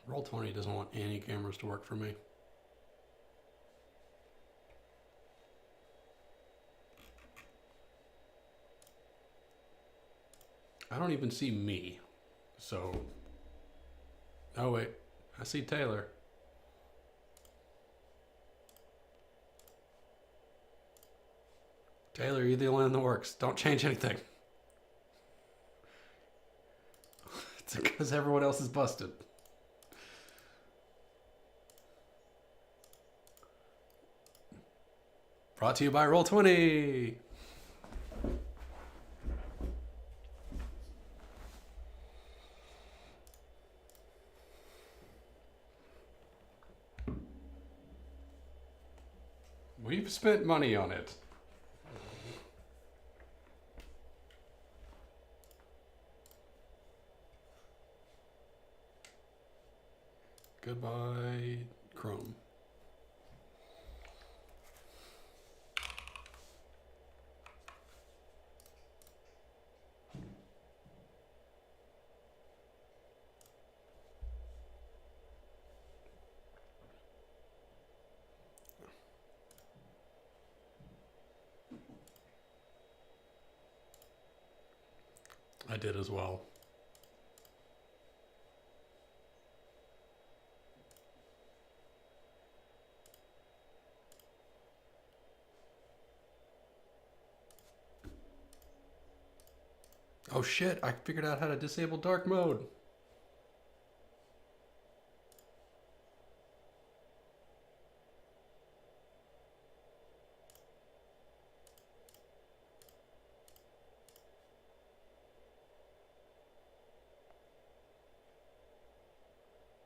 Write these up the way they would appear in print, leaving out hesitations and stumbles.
Roll20 doesn't want any cameras to work for me. I don't even see me. So. Oh, wait. I see Taylor. Taylor, you're the only one that works. Don't change anything. It's because everyone else is busted. Brought to you by Roll20. We've spent money on it. Goodbye, Chrome. I did as well. Oh shit, I figured out how to disable dark mode.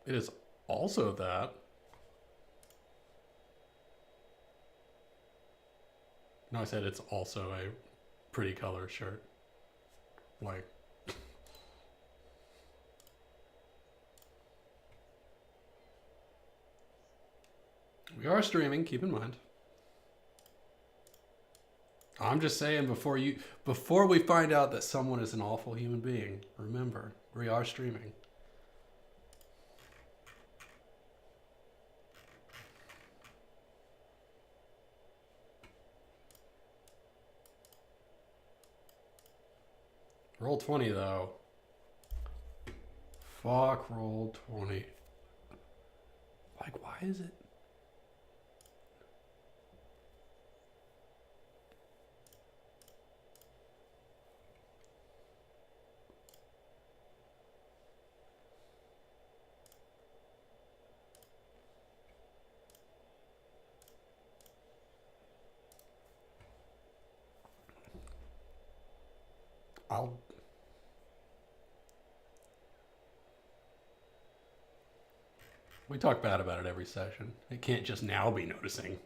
It is also that. No, I said it's also a pretty color shirt. Like, we are streaming, keep in mind. I'm just saying before we find out that someone is an awful human being, remember, we are streaming. Roll20 though. Fuck Roll20. Like, why is it? We talk bad about it every session. It can't just now be noticing.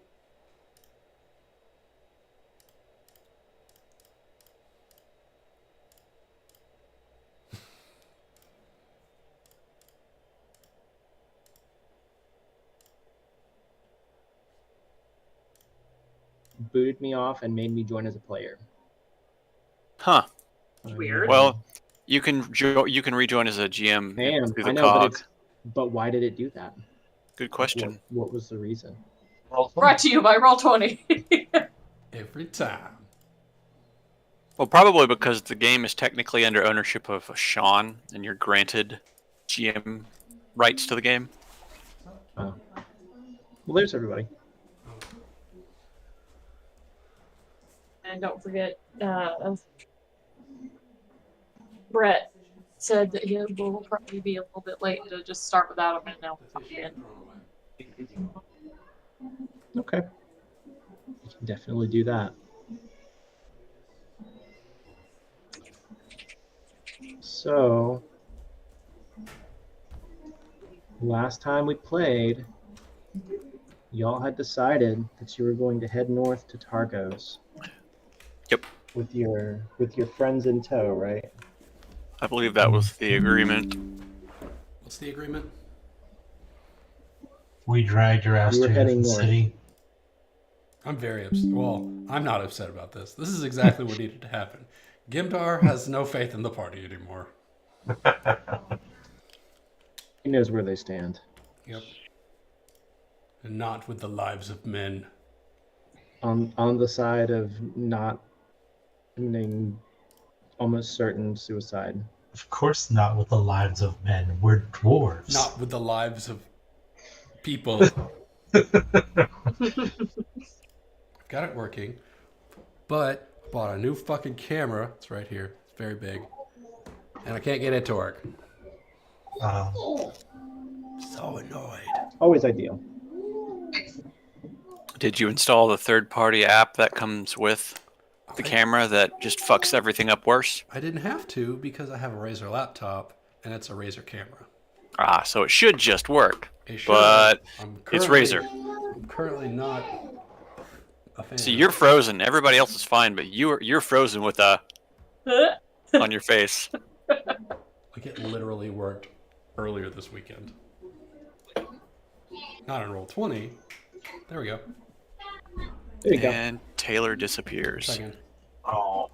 Booted me off and made me join as a player. Huh. Weird. Well, you can rejoin as a GM through the I know, cog. but why did it do that? Good question. What was the reason? Brought to you by Roll20. Every time. Well, probably because the game is technically under ownership of Sean, and you're granted GM rights to the game. Oh. Well, there's everybody. And don't forget, Brett said that he will probably be a little bit late to just start without him and now pop in. Okay. We can definitely do that. So, last time we played, y'all had decided that you were going to head north to Targos. Yep. With your friends in tow, right? I believe that was the agreement. What's the agreement? We dragged your ass You were to a heading different north. city. I'm very upset. Well, I'm not upset about this. This is exactly what needed to happen. Gimdar has no faith in the party anymore. You knows where they stand. Yep. And not with the lives of men. On the side of not ending almost certain suicide. Of course not with the lives of men. We're dwarves. Not with the lives of people. Got it working. But bought a new fucking camera. It's right here. It's very big. And I can't get it to work. So annoyed. Always ideal. Did you install the third-party app that comes with the camera that just fucks everything up worse? I didn't have to because I have a Razer laptop and it's a Razer camera. Ah, so it should just work. It should, But I'm it's currently- Razer. I'm currently not a fan. See, you're frozen. Everybody else is fine, but you're frozen with a on your face. Like it literally worked earlier this weekend. Not on Roll20. There we go. There you go. And Taylor disappears. Second. Oh,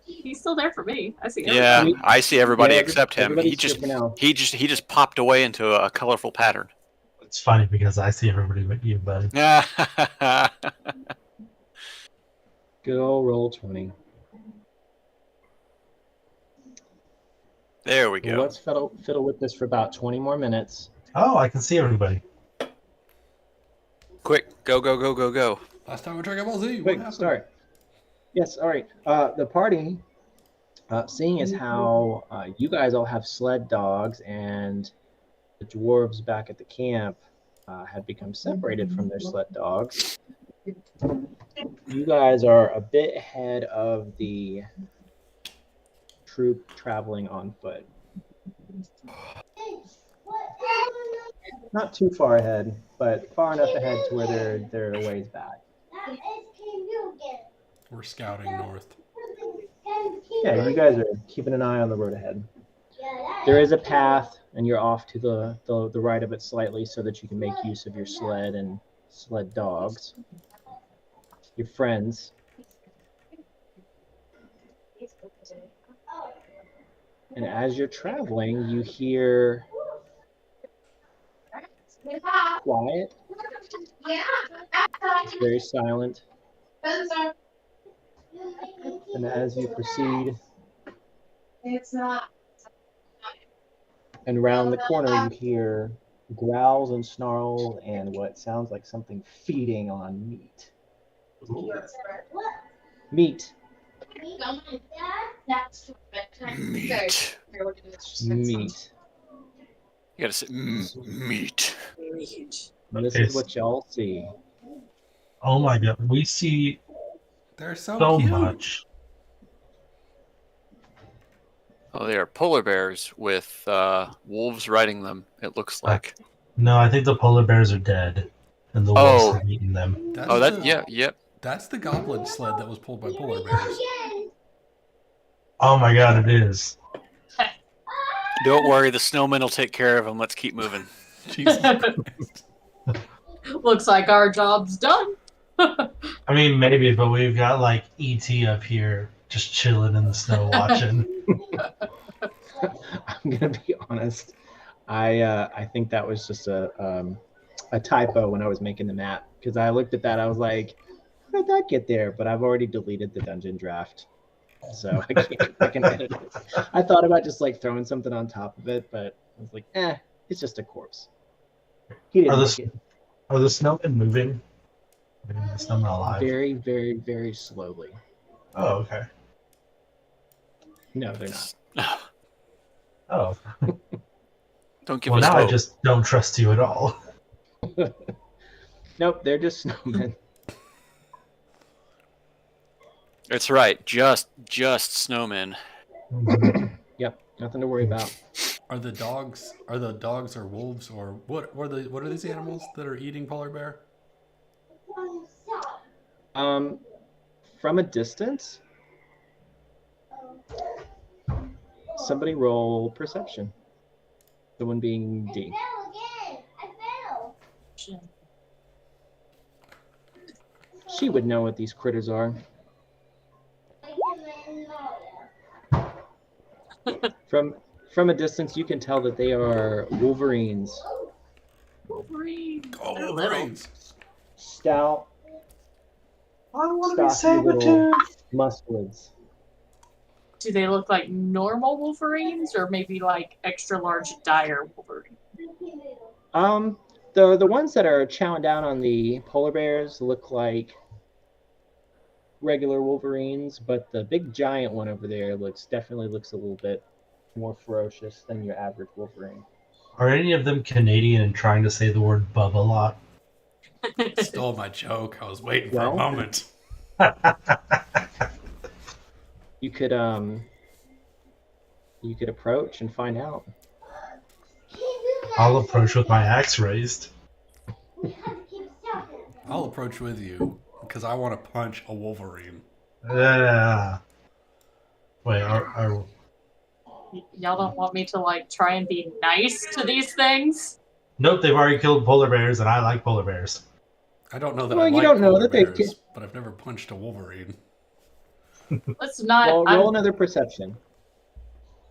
He's still there for me. I see. Yeah, everybody. I see everybody Yeah, except him. everybody's He here for now. just popped away into a colorful pattern. it's funny because I see everybody but you, buddy. Good old Roll20. There we Well, go. let's fiddle with this for about 20 more minutes. Oh, I can see everybody. Quick, go. Last time we Dragon Ball Z. What Quick, happened? start. Yes, all right. The party, seeing as how you guys all have sled dogs and the dwarves back at the camp had become separated from their sled dogs, you guys are a bit ahead of the troop traveling on foot. Not too far ahead, but far enough ahead to where they're a ways back. We're scouting north. Yeah, you guys are keeping an eye on the road ahead. There is a path, and you're off to the right of it slightly so that you can make use of your sled and sled dogs, your friends. And as you're traveling, you hear quiet. It's very silent. And as you proceed and round the corner, you hear growls and snarls and what sounds like something feeding on meat. Meat. Meat. Meat. You gotta say meat. And this Okay. is what y'all see. Oh my god, we see They're so, so cute. much. Oh, they are polar bears with wolves riding them. It looks like. No, I think the polar bears are dead, and the Oh. wolves have eaten them. That's Oh, that the, yep. That's the goblin sled that was pulled by polar bears. Oh my god, it is. Don't worry, the snowmen will take care of them. Let's keep moving. Jesus Christ. Looks like our job's done. I mean, maybe, but we've got like ET up here just chilling in the snow watching. I'm gonna be honest. I think that was just a typo when I was making the map, because I looked at that, I was like, how did that get there? But I've already deleted the dungeon draft, so I can edit it. I thought about just like throwing something on top of it, but I was like, it's just a corpse. He didn't Are make the- it. Are the snowmen moving? Maybe the snowmen alive. Very, very, very slowly. Oh, okay. No, they're not. Oh, Don't give well, us now I hope. just don't trust you at all. Nope, they're just snowmen. It's right. Just snowmen. Yep, nothing to worry about. Are the dogs or wolves or what are these animals that are eating polar bear? From a distance, somebody roll perception. The one being D. She would know what these critters are. from a distance, you can tell that they are wolverines. Wolverine. Oh, They're little. Wolverines. Stout, I want to be stocky little Sabretooth. mustwoods. Do they look like normal Wolverines or maybe like extra large dire Wolverine? The ones that are chowing down on the polar bears look like regular Wolverines, but the big giant one over there definitely looks a little bit more ferocious than your average Wolverine. Are any of them Canadian and trying to say the word bub a lot? Stole my joke. I was waiting for a Well. moment. You could approach and find out. I'll approach with my axe raised. I'll approach with you because I want to punch a Wolverine. Yeah. Wait, are Y'all don't want me to like try and be nice to these things? nope, they've already killed polar bears, and I like polar bears. I don't know that Well, I you like don't know polar that they've bears, but I've never punched a Wolverine. Let's not. Well, I'm- roll another perception.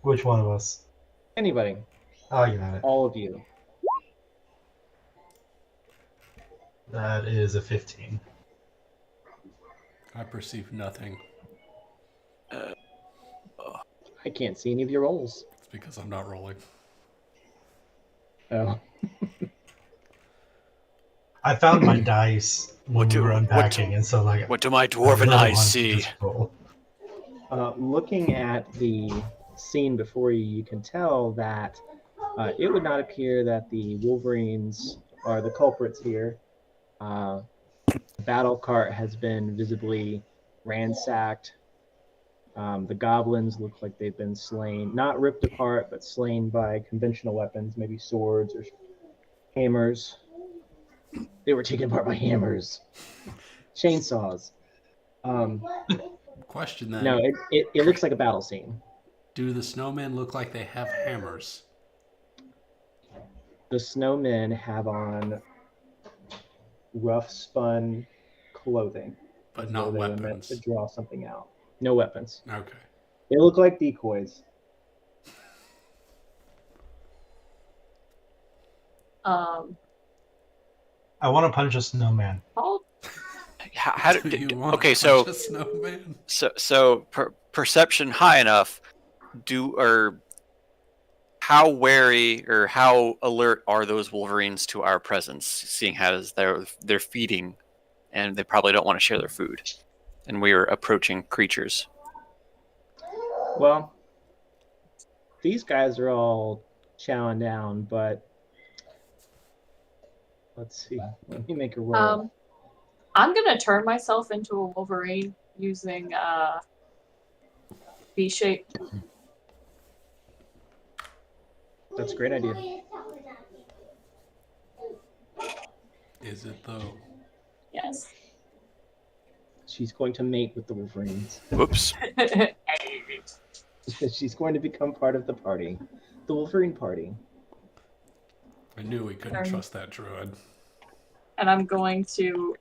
Which one of us? Anybody, I got it. all of you. That is a 15. I perceive nothing. I can't see any of your rolls. It's because I'm not rolling. Oh, I found my dice when What we do- were what unpacking, do- and so like What do my I dwarven really eyes wanted to see? just roll. looking at the scene before you, you can tell that it would not appear that the Wolverines are the culprits here. The battle cart has been visibly ransacked. The goblins look like they've been slain, not ripped apart, but slain by conventional weapons, maybe swords or hammers. They were taken apart by hammers, chainsaws. Question then. No, it looks like a battle scene. Do the snowmen look like they have hammers? The snowmen have on rough spun clothing, But as not though they were meant weapons. to draw something out. No weapons. Okay. They look like decoys. I want to punch a snowman. Paul, How Do did, you want okay, to so punch a snowman? perception high enough. How wary or how alert are those Wolverines to our presence, seeing as they're feeding, and they probably don't want to share their food, and we are approaching creatures. Well, these guys are all chowing down, but let's see. Let me make a roll. I'm gonna turn myself into a Wolverine using V shape. That's a great idea. Is it though? Yes. She's going to mate with the Wolverines. Whoops. She's going to become part of the party, the Wolverine party. I knew we couldn't Sorry. trust that druid. And I'm going to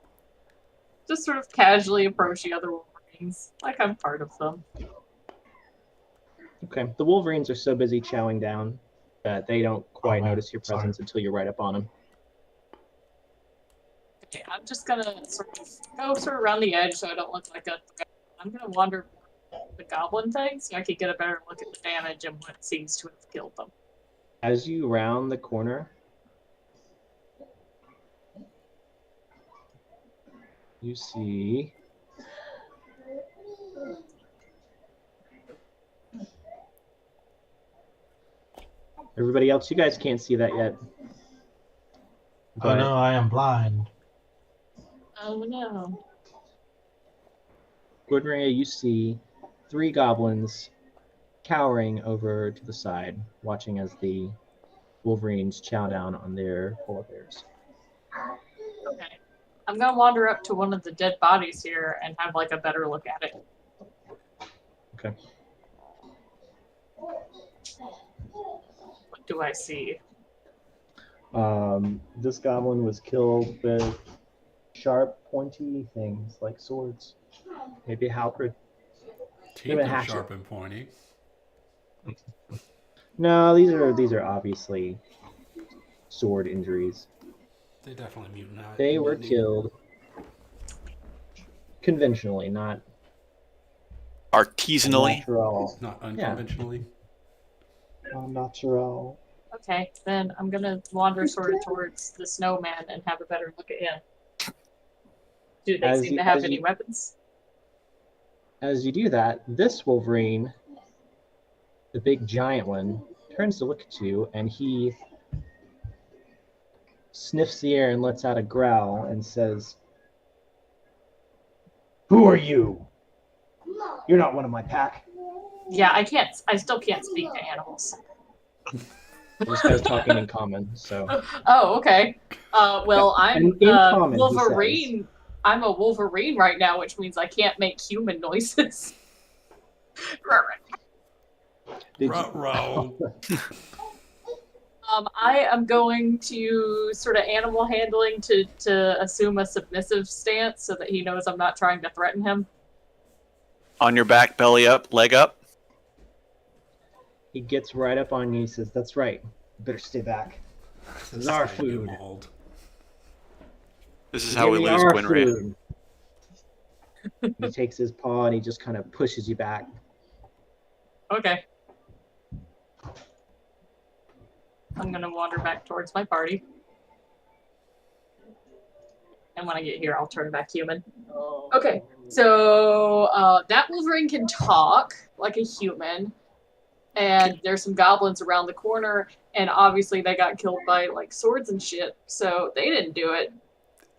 just sort of casually approach the other Wolverines, like I'm part of them. Okay. The Wolverines are so busy chowing down that they don't quite Oh, notice your sorry. presence until you're right up on them. Okay, I'm just gonna sort of go around the edge so I don't look like a threat. I'm gonna wander the goblin thing so I can get a better look at the damage and what seems to have killed them. As you round the corner, you see everybody else. You guys can't see that yet. Oh But no, I am blind. Oh no. Gordria, you see 3 goblins cowering over to the side, watching as the Wolverines chow down on their polar bears. Okay. I'm gonna wander up to one of the dead bodies here and have like a better look at it. Okay. What do I see? This goblin was killed with sharp, pointy things like swords. Maybe a halberd. Teeth a are hatchet. sharp and pointy. No, these are obviously sword injuries. They definitely mutinate. They were killed conventionally, not Artisanally. natural. Not unconventionally. Natural. Okay, then I'm gonna wander sort of towards the snowman and have a better look at him. Do they As seem you- to have as any you- weapons? As you do that, this Wolverine, the big giant one, turns to look at you and he sniffs the air and lets out a growl and says, "Who are you? You're not one of my pack." Yeah, I still can't speak to animals. This guy's talking in common, so Oh, okay. Well, I'm And in common, he Wolverine. I'm a Wolverine right now, which means I can't make human noises. did you- Ruh-roh. I am going to sort of animal handling to assume a submissive stance so that he knows I'm not trying to threaten him. On your back, belly up, leg up. He gets right up on you. He says, "That's right. You better stay back. This is our is how you food. get mauled. This is how we Give me lose our Gwynray. food." He takes his paw and he just kind of pushes you back. Okay. I'm gonna wander back towards my party. And when I get here, I'll turn back human. Okay, so that Wolverine can talk like a human, and there's some goblins around the corner, and obviously they got killed by like swords and shit, so they didn't do it.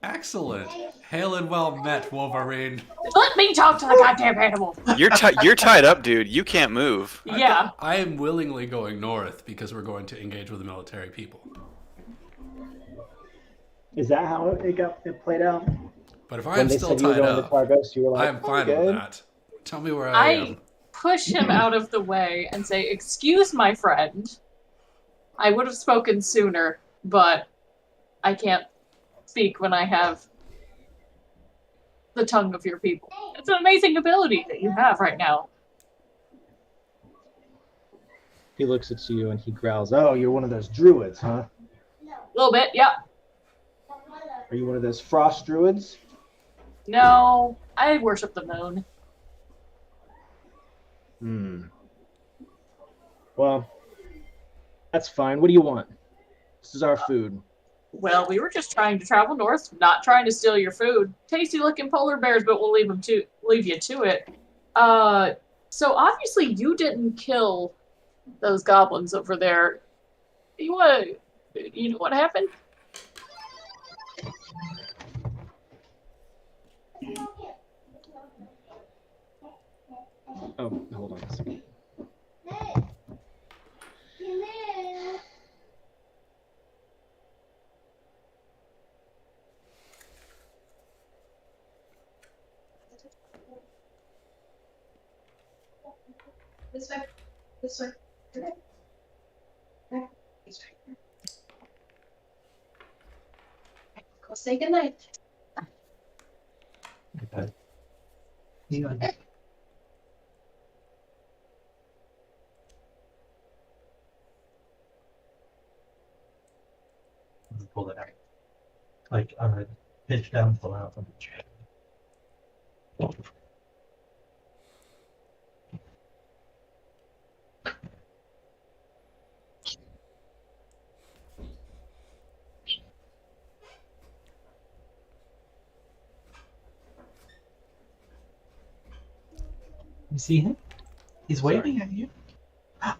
Excellent. Hail and well met, Wolverine. Let me talk to the goddamn animal. You're tied up, dude. You can't move. Yeah. I am willingly going north because we're going to engage with the military people. Is that how it played out? But if I When am they still said you were tied going to up, Targos, you were like, I am fine good. with that. Tell me where I am. Push him out of the way and say, "Excuse my friend. I would have spoken sooner, but I can't speak when I have the tongue of your people." It's an amazing ability that you have right now. He looks at you and he growls, "Oh, you're one of those druids, huh? A little bit, yeah. Are you one of those frost druids?" No, I worship the moon. Well, that's fine. What do you want? This is our food. Well, we were just trying to travel north, not trying to steal your food. Tasty looking polar bears, but we'll leave you to it. So obviously you didn't kill those goblins over there. You know what happened? Oh, hold on a second. This way. This way. Okay. This way. Go say goodnight. Pull it out. Like pitch down, pull out from the chair. You see him? He's waving at you. Yeah,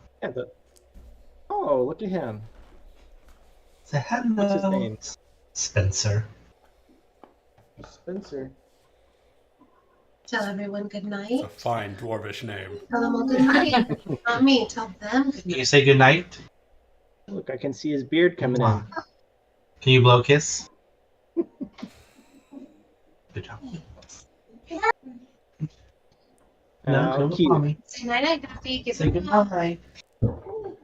oh, look at him. Say hello. What's his name? Spencer. Spencer. Tell everyone good It's night. a fine dwarvish name. Tell them all good night. Not me. Tell them good Can night. you say goodnight? Look, I can see his beard coming in. Can you blow a kiss? Good job. No, come with cute. mommy. Say night night, Duffy. Give Say them a hug. goodnight.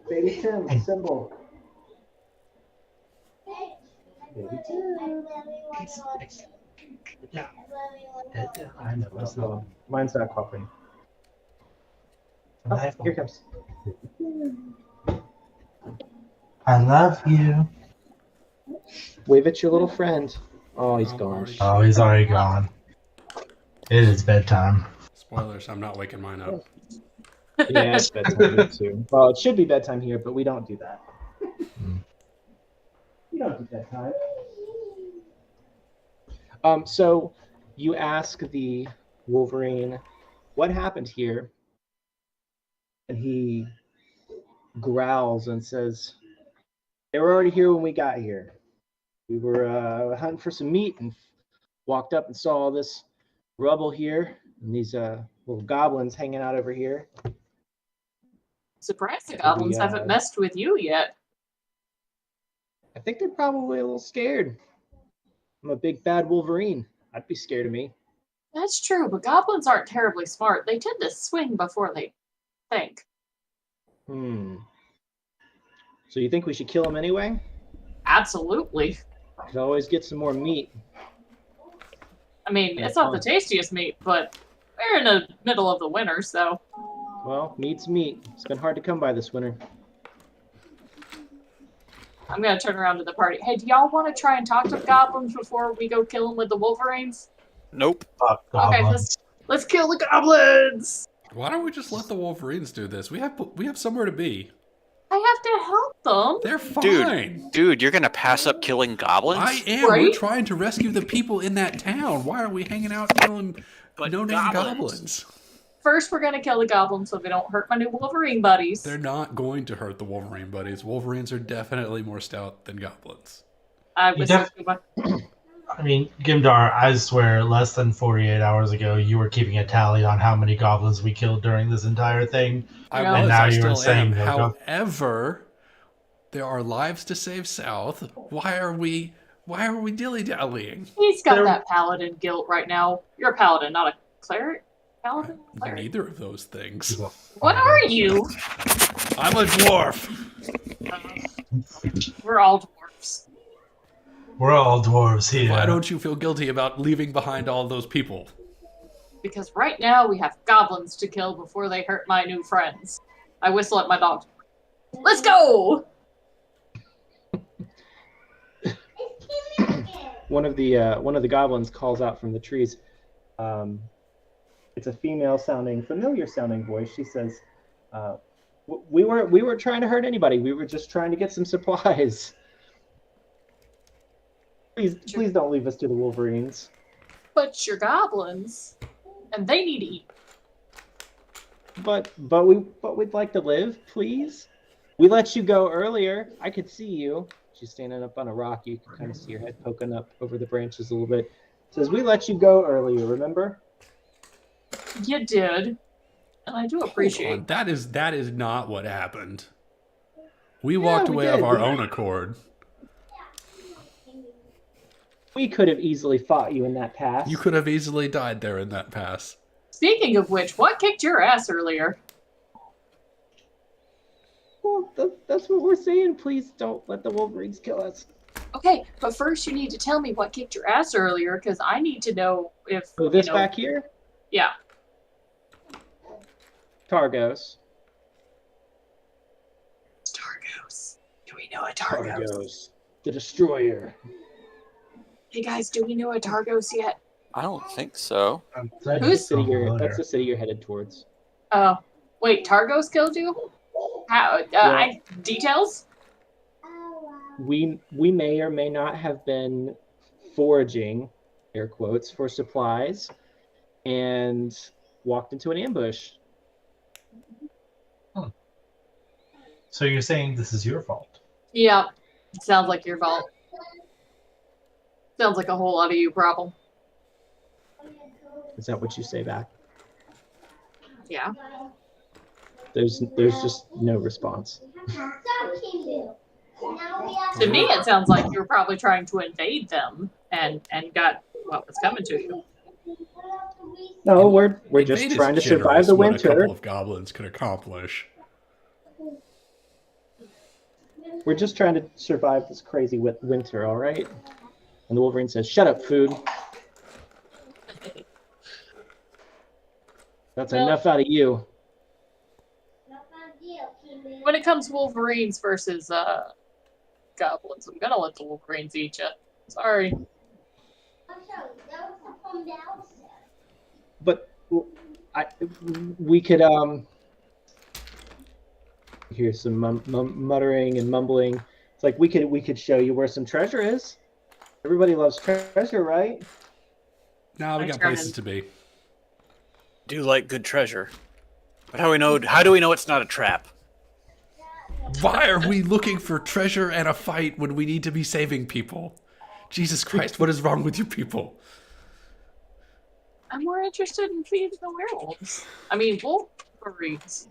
Baby Tim, Hey. symbol. Baby Tim. Yeah. I know. That's the one. Mine's not cooperating. Oh, here it comes. I love you. Wave at your little friend. Oh, he's Oh, gone. already. Oh, he's already gone. It is bedtime. Spoilers, I'm not waking mine up. Yeah, it's bedtime here too. Well, it should be bedtime here, but we don't do that. We don't do bedtime. So you ask the Wolverine what happened here, and he growls and says, "They were already here when we got here. We were hunting for some meat and walked up and saw all this rubble here and these little goblins hanging out over here. Surprised the goblins haven't messed with you yet. I think they're probably a little scared. I'm a big bad Wolverine. I'd be scared of me." That's true, but goblins aren't terribly smart. They tend to swing before they think. So you think we should kill them anyway? Absolutely. Could always get some more meat. I mean, Yeah, it's not the fine. tastiest meat, but we're in the middle of the winter, so Well, meat's meat. It's been hard to come by this winter. I'm gonna turn around to the party. Hey, do y'all want to try and talk to the goblins before we go kill them with the Wolverines? Nope. Fuck Okay, goblins. let's kill the goblins. Why don't we just let the Wolverines do this? We have somewhere to be. I have to help them. They're fine. Dude, you're gonna pass up killing goblins? I am. We're Right? trying to rescue the people in that town. Why are we hanging out killing But no-name goblins. goblins? First, we're gonna kill the goblins so they don't hurt my new Wolverine buddies. They're not going to hurt the Wolverine buddies. Wolverines are definitely more stout than goblins. I You was def- thinking about- I mean, Gimdar, I swear, less than 48 hours ago, you were keeping a tally on how many goblins we killed during this entire thing. I Yeah. was. And now I you're still saying am. no go- However, there are lives to save south. Why are we dilly-dallying? He's got They're- that paladin guilt right now. You're a paladin, not a cleric. Paladin? Cleric. Neither of those things. What are you? I'm a dwarf. We're all dwarfs. We're all dwarves here. Why don't you feel guilty about leaving behind all those people? Because right now we have goblins to kill before they hurt my new friends. I whistle at my dog. Let's go! One of the goblins calls out from the trees. It's a familiar sounding voice. She says, "We weren't trying to hurt anybody. We were just trying to get some supplies. Please don't leave us to the Wolverines." But you're goblins, and they need to eat. But we'd like to live, please. We let you go earlier. I could see you. She's standing up on a rock. You can kind of see her head poking up over the branches a little bit. Says, "We let you go earlier, remember?" You did, and I do appreciate Hold on. That is not what happened. We Yeah, walked we away did. of our own accord. We could have easily fought you in that pass. You could have easily died there in that pass. Speaking of which, what kicked your ass earlier? Well, that's what we're saying. Please don't let the Wolverines kill us. Okay, but first you need to tell me what kicked your ass earlier, because I need to know if So this you know, back here, Yeah. Targos. Targos. Do we know a Targos? Targos, the Destroyer. Hey guys, do we know a Targos yet? I don't think so. That's Who's- that's the city you're headed towards. Wait, Targos killed you? How? Details? We may or may not have been foraging, air quotes, for supplies, and walked into an ambush. So you're saying this is your fault? Yeah. Sounds like your fault. Sounds like a whole lot of you problem. Is that what you say back? Yeah. There's just no response. To me, it sounds like you were probably trying to invade them and got what was coming to you. No, we're just Invade is trying to survive generous the what a winter. couple of goblins could accomplish. We're just trying to survive this crazy winter, all right? And the Wolverine says, "Shut up, food. That's Well- enough out of you." When it comes to Wolverines versus goblins. I'm gonna let the Wolverines eat you. Sorry. But we could hear some muttering and mumbling. It's like we could show you where some treasure is. Everybody loves treasure, right? Now we I got determined. places to be. Do like good treasure. But how do we know it's not a trap? Why are we looking for treasure and a fight when we need to be saving people? Jesus Christ, what is wrong with you people? I'm more interested in feeding the werewolves. I mean, Wolverines.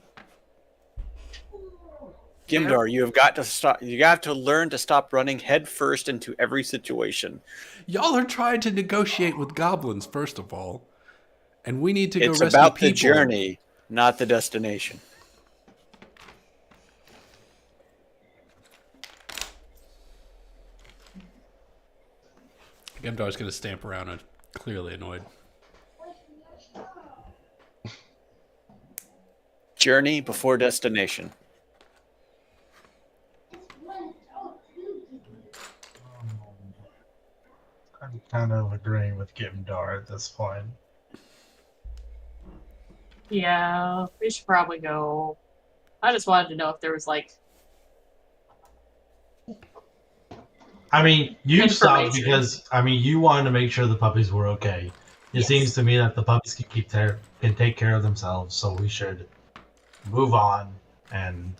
Gimdar, you have got to stop. You have to learn to stop running headfirst into every situation. Y'all are trying to negotiate with goblins, first of all. And we need to go It's rescue about people. the journey, not the destination. Gemdar's going to stamp around and clearly annoyed. Journey before destination. I'm kind of agreeing with Gimdar at this point. Yeah, we should probably go. I just wanted to know if there was like. I mean, you stopped Information. because you wanted to make sure the puppies were okay. It Yes. seems to me that the puppies can take care of themselves, so we should move on and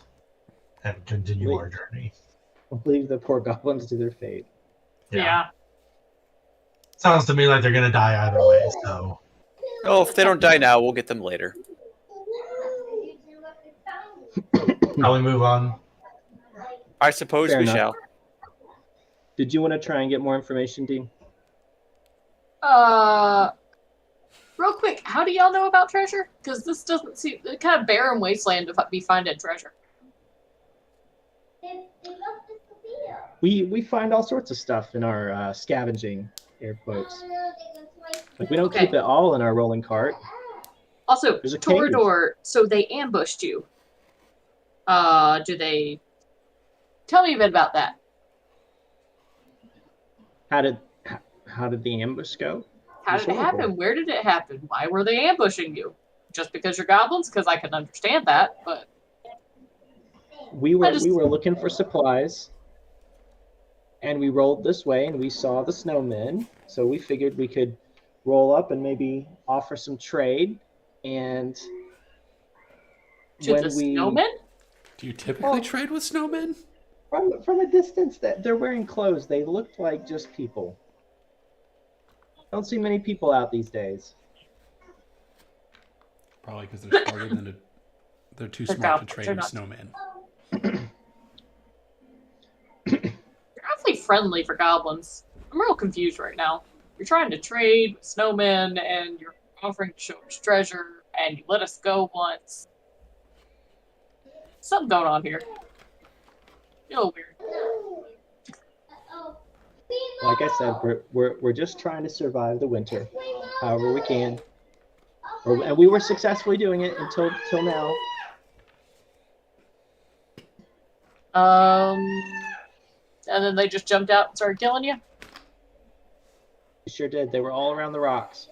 continue our journey. Leave the poor goblins to their fate. Yeah. Sounds to me like they're gonna die either way. So Oh, if they don't die now, we'll get them later. shall we move on? I suppose Fair we enough. shall. Did you want to try and get more information, Dean? Real quick, how do y'all know about treasure? Because this doesn't seem kind of barren wasteland to be finding treasure. We find all sorts of stuff in our scavenging air quotes. Like we don't Okay. keep it all in our rolling cart. Also, There's a cave. Torador, so they ambushed you. Do they... Tell me a bit about that. How did the ambush go? How did it happen? Where did it happen? Why were they ambushing you? Just because you're goblins? Because I can understand that, but... We I were just- we were looking for supplies, and we rolled this way, and we saw the snowmen. So we figured we could roll up and maybe offer some trade. And To when the snowmen? Do you typically trade with snowmen? from a distance, that they're wearing clothes, they looked like just people. Don't see many people out these days. Probably because they're smarter than they're too They're smart to goblins, trade they're with not. snowmen. You're awfully friendly for goblins. I'm real confused right now. You're trying to trade with snowmen, and you're offering to show us treasure, and you let us go once. Something going on here. You're a little weird. Like I said, we're just trying to survive the winter, however we can. And we were successfully doing it until now. And then they just jumped out and started killing you? We sure did. They were all around the rocks.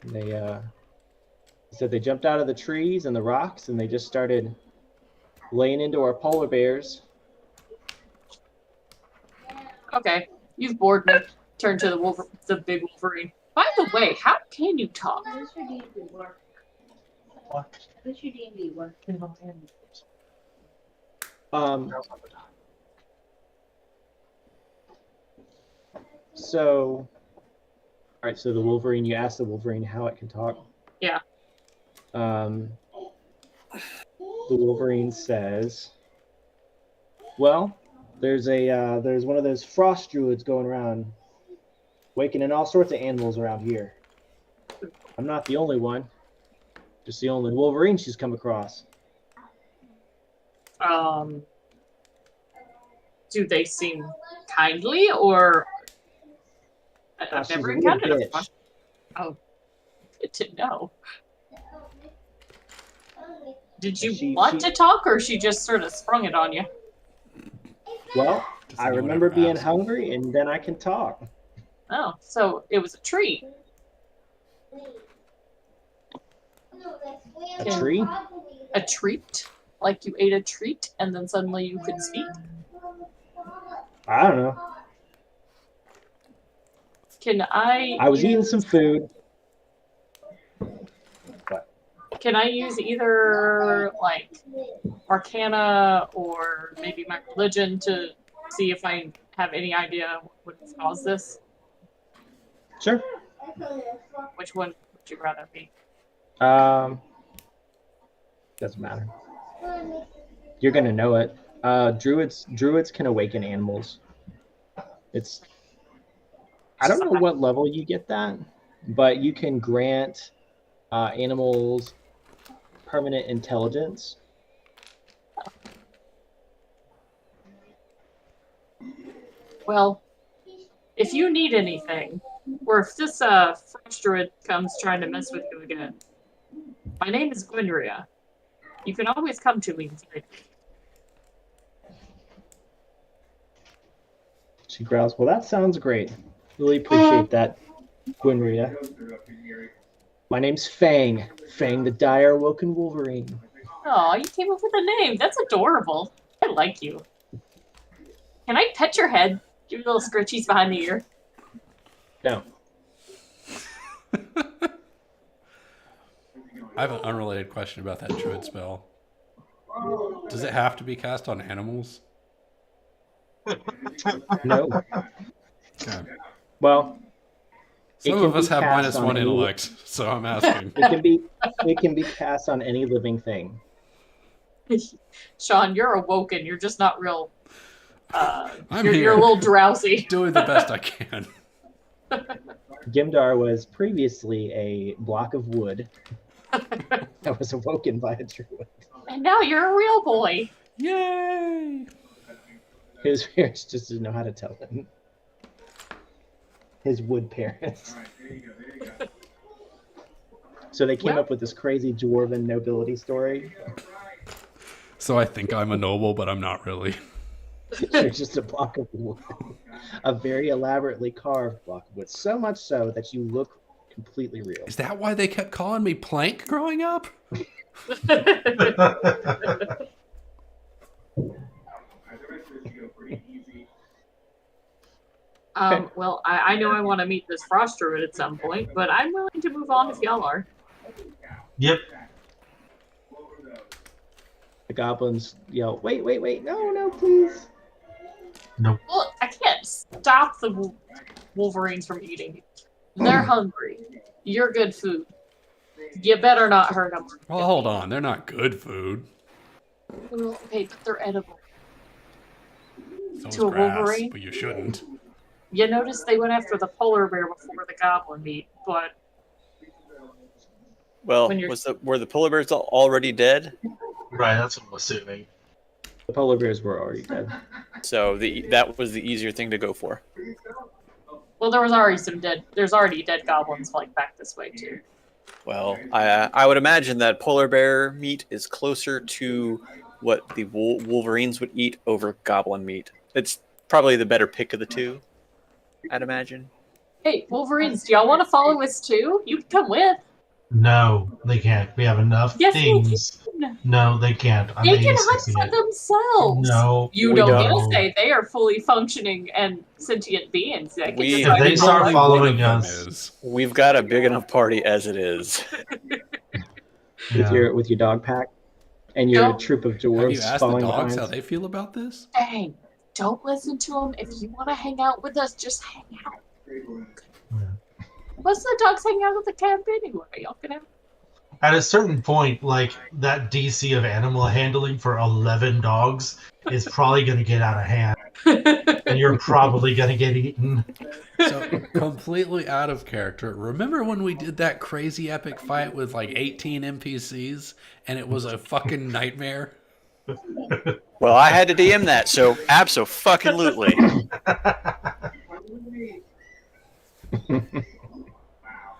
And they said they jumped out of the trees and the rocks, and they just started laying into our polar bears. Okay, you've bored me. Turn to the big Wolverine. By the way, how can you talk? How does your D&D work? What? How does your D&D work? So, all right. So the Wolverine. You asked the Wolverine how it can talk. Yeah. The Wolverine says, "Well, there's one of those frost druids going around, wakening all sorts of animals around here. I'm not the only one. Just the only Wolverine she's come across. Do they seem kindly, or I've She's never a little encountered a bitch. frost. Oh, good to know. Did you She- want to talk, or she just sort of sprung it on you? Well, Does I anyone remember ever being ask? hungry, and then I can talk. Oh, so it was a treat. A tree? A treat? Like you ate a treat and then suddenly you could speak? I don't know. Can I I was eating some food. Can I use either like Arcana or maybe my religion to see if I have any idea what would cause this? Sure. Which one would you rather be? Doesn't matter. You're gonna know it. Druids can awaken animals. It's I don't know what level you get that, but you can grant animals permanent intelligence. Well, if you need anything, or if this French druid comes trying to mess with you again, my name is Gwendria. You can always come to me and say, She growls, well, that sounds great. Really appreciate that, Gwynria. My name's Fang. Fang the Dire Woken Wolverine. "Oh, you came up with a name. That's adorable. I like you. Can I pet your head? Give you little scritchies behind the ear." No. I have an unrelated question about that druid spell. Does it have to be cast on animals? No. Okay. Well, Some can of us be have cast on -1 any- intellect, so I'm asking. it can be cast on any living thing. Sean, you're awoken. You're just not real. I'm you're here. a little drowsy. Doing the best I can. Gimdar was previously a block of wood that was awoken by a druid. And now you're a real boy. Yay! His parents just didn't know how to tell him. His wood parents. So they came Well- up with this crazy dwarven nobility story. So I think I'm a noble, but I'm not really. You're just a block of wood. A very elaborately carved block of wood. So much so that you look completely real. Is that why they kept calling me Plank growing up? Well, I know I want to meet this frost druid at some point, but I'm willing to move on if y'all are. Yep. The goblins yell, wait, no, please. Well, I can't stop the Wolverines from eating. They're hungry. You're good food. You better not hurt them. Well, hold on. They're not good food. Well, okay, but they're edible. So is To a grass, Wolverine? but you shouldn't. You notice they went after the polar bear before the goblin meat, but Well, When you're- were the polar bears already dead? Right, that's what I'm assuming. The polar bears were already dead. So that was the easier thing to go for. well, there was already there's already dead goblins like back this way too. Well, I would imagine that polar bear meat is closer to what the Wolverines would eat over goblin meat. It's probably the better pick of the two, I'd imagine. Hey, Wolverines, do y'all want to follow us too? You can come with. No, they can't. We have enough Yes, they things. can. No, they can't. I'm They can hunt 86 for yet. themselves. No, You We don't don't. get to say they are fully functioning and sentient beings. They can We- just If ride they the start ball. following One of them us. is. We've got a big enough party as it is. Yeah. with your dog pack and your No. troop of Have you dwarves asked the following dogs behind. how they feel about this? Dang, don't listen to them. If you want to hang out with us, just hang out. What's the dogs hang out at the camp anyway? Y'all can have. At a certain point, like that DC of animal handling for 11 dogs is probably going to get out of hand, and you're probably going to get eaten. So completely out of character. Remember when we did that crazy epic fight with like 18 NPCs and it was a fucking nightmare? Well, I had to DM that, so abso-fucking-lutely.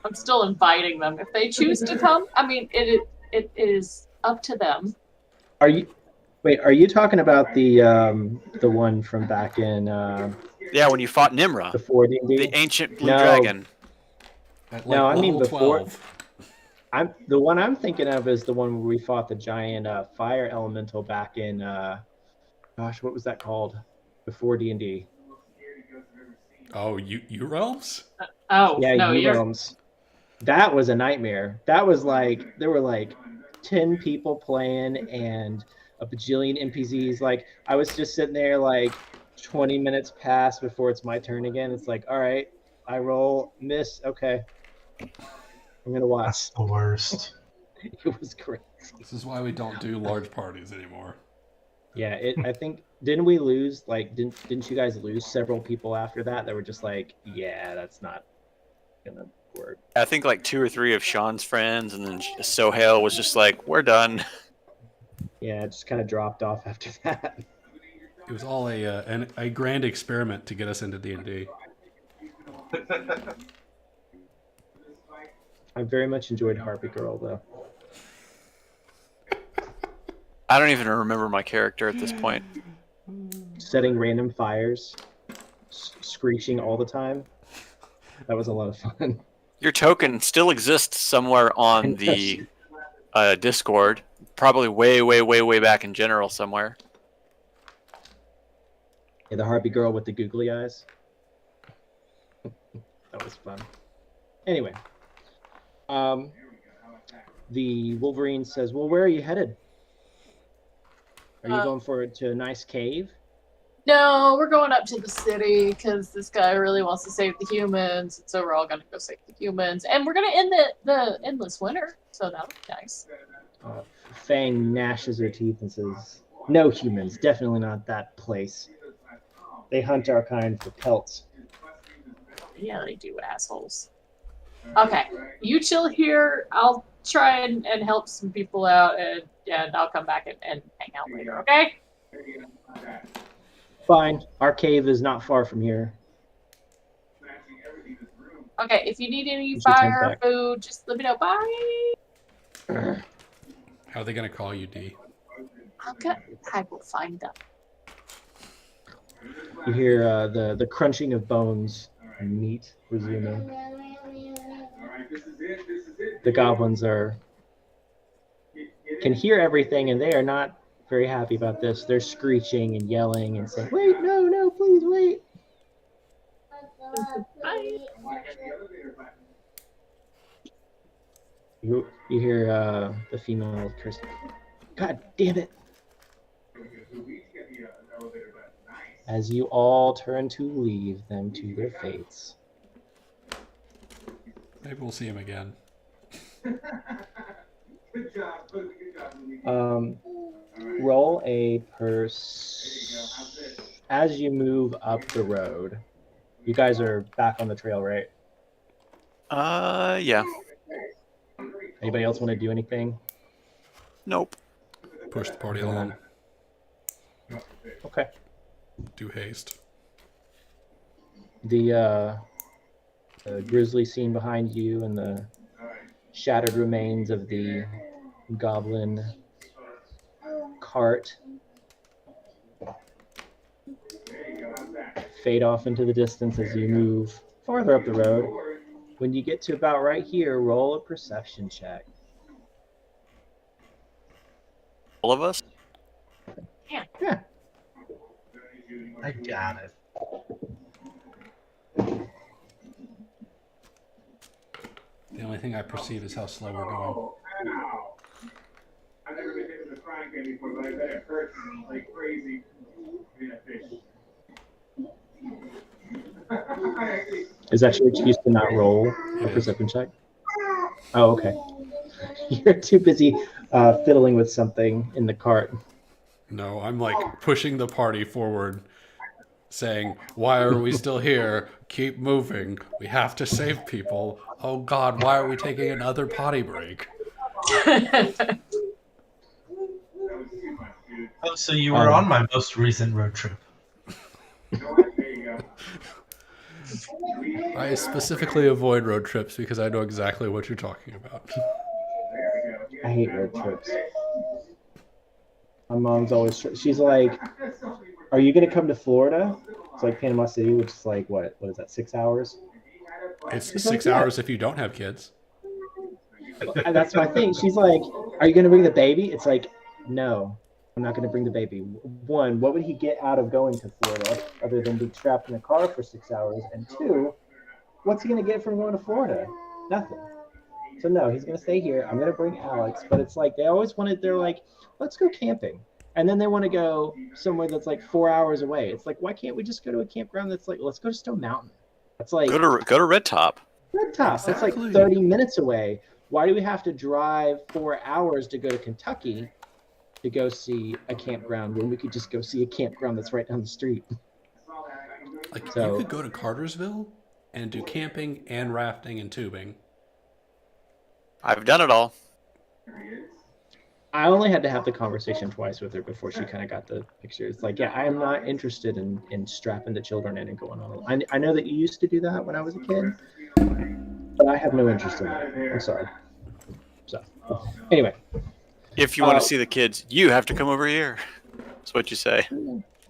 I'm still inviting them. If they choose to come, I mean, it is up to them. Are you Wait, are you talking about the one from back in Yeah, when you fought Nimra, before D&D? the ancient blue No. dragon. At No, I mean level before- 12. The one I'm thinking of is the one where we fought the giant fire elemental back in gosh, what was that called? Before D&D. Oh, you realms? Oh, Yeah, no, you're. realms. That was a nightmare. That was like there were like 10 people playing and a bajillion NPCs. Like I was just sitting there like 20 minutes past before it's my turn again. It's like, all right, I roll, miss, okay. I'm gonna watch. That's the worst. It was great. This is why we don't do large parties anymore. Yeah, I think didn't we lose like didn't you guys lose several people after that were just like, yeah, that's not gonna work. I think like 2 or 3 of Sean's friends, and then Sohail was just like, "We're done." Yeah, it just kind of dropped off after that. It was all a grand experiment to get us into D&D. I very much enjoyed Harpy Girl though. I don't even remember my character at this point. Setting random fires, screeching all the time. That was a lot of fun. Your token still exists somewhere on the Discord, probably way back in general somewhere. Yeah, the Harpy Girl with the googly eyes. That was fun. Anyway, the Wolverine says, "Well, where are you headed? Are you going to a nice cave?" No, we're going up to the city because this guy really wants to save the humans. So we're all going to go save the humans. And we're going to end the endless winter. So that'll be nice. Fang gnashes her teeth and says, "No humans, definitely not that place. They hunt our kind for pelts." Yeah, they do, assholes. Okay, you chill here. I'll try and help some people out, and I'll come back and hang out later, okay? Fine. Our cave is not far from here. Okay, if you need any Where's your tent fire, back? food, just let me know. Bye! How are they going to call you, D? I will find them. You hear the crunching of bones and meat resuming. The goblins can hear everything, and they are not very happy about this. They're screeching and yelling and saying, "Wait, no, please wait." Bye! You hear the female curse, "God damn it." As you all turn to leave them to their fates. Maybe we'll see him again. Roll a as you move up the road. You guys are back on the trail, right? Yeah. Anybody else want to do anything? Nope. Push the party along. Okay. Do haste. The grisly scene behind you and the shattered remains of the goblin cart fade off into the distance as you move farther up the road. When you get to about right here, roll a perception check. All of us? Yeah. I got it. The only thing I perceive is how slow we're going. I've never been hit with a frying pan before, but I bet it hurts like crazy. Yeah, fish. Is that your excuse to not roll a perception check? Oh, okay. You're too busy fiddling with something in the cart. No, I'm like pushing the party forward, saying, "Why are we still here? Keep moving. We have to save people. Oh God, why are we taking another potty break?" Oh, so you were on my most recent road trip. I specifically avoid road trips because I know exactly what you're talking about. I hate road trips. My mom's always, she's like, are you going to come to Florida? It's like Panama City, which is like, what is that, 6 hours? It's She's 6 like, yeah. hours if you don't have kids. And that's my thing. She's like, are you going to bring the baby? It's like, no, I'm not going to bring the baby. One, what would he get out of going to Florida other than being strapped in a car for 6 hours? And two, what's he going to get from going to Florida? Nothing. So no, he's going to stay here. I'm going to bring Alex. But it's like, they're like, let's go camping. And then they want to go somewhere that's like 4 hours away. It's like, why can't we just go to a campground that's like, let's go to Stone Mountain. That's like, Go to Red Top. Red Top. That's like Exactly. 30 minutes away. Why do we have to drive 4 hours to go to Kentucky to go see a campground when we could just go see a campground that's right down the street? Like So- you could go to Cartersville and do camping and rafting and tubing. I've done it all. I only had to have the conversation twice with her before she kind of got the picture. It's like, yeah, I am not interested in strapping the children in and going on. I know that you used to do that when I was a kid, but I have no interest in that. I'm sorry. So, anyway. If you want to see the kids, you have to come over here. That's what you say.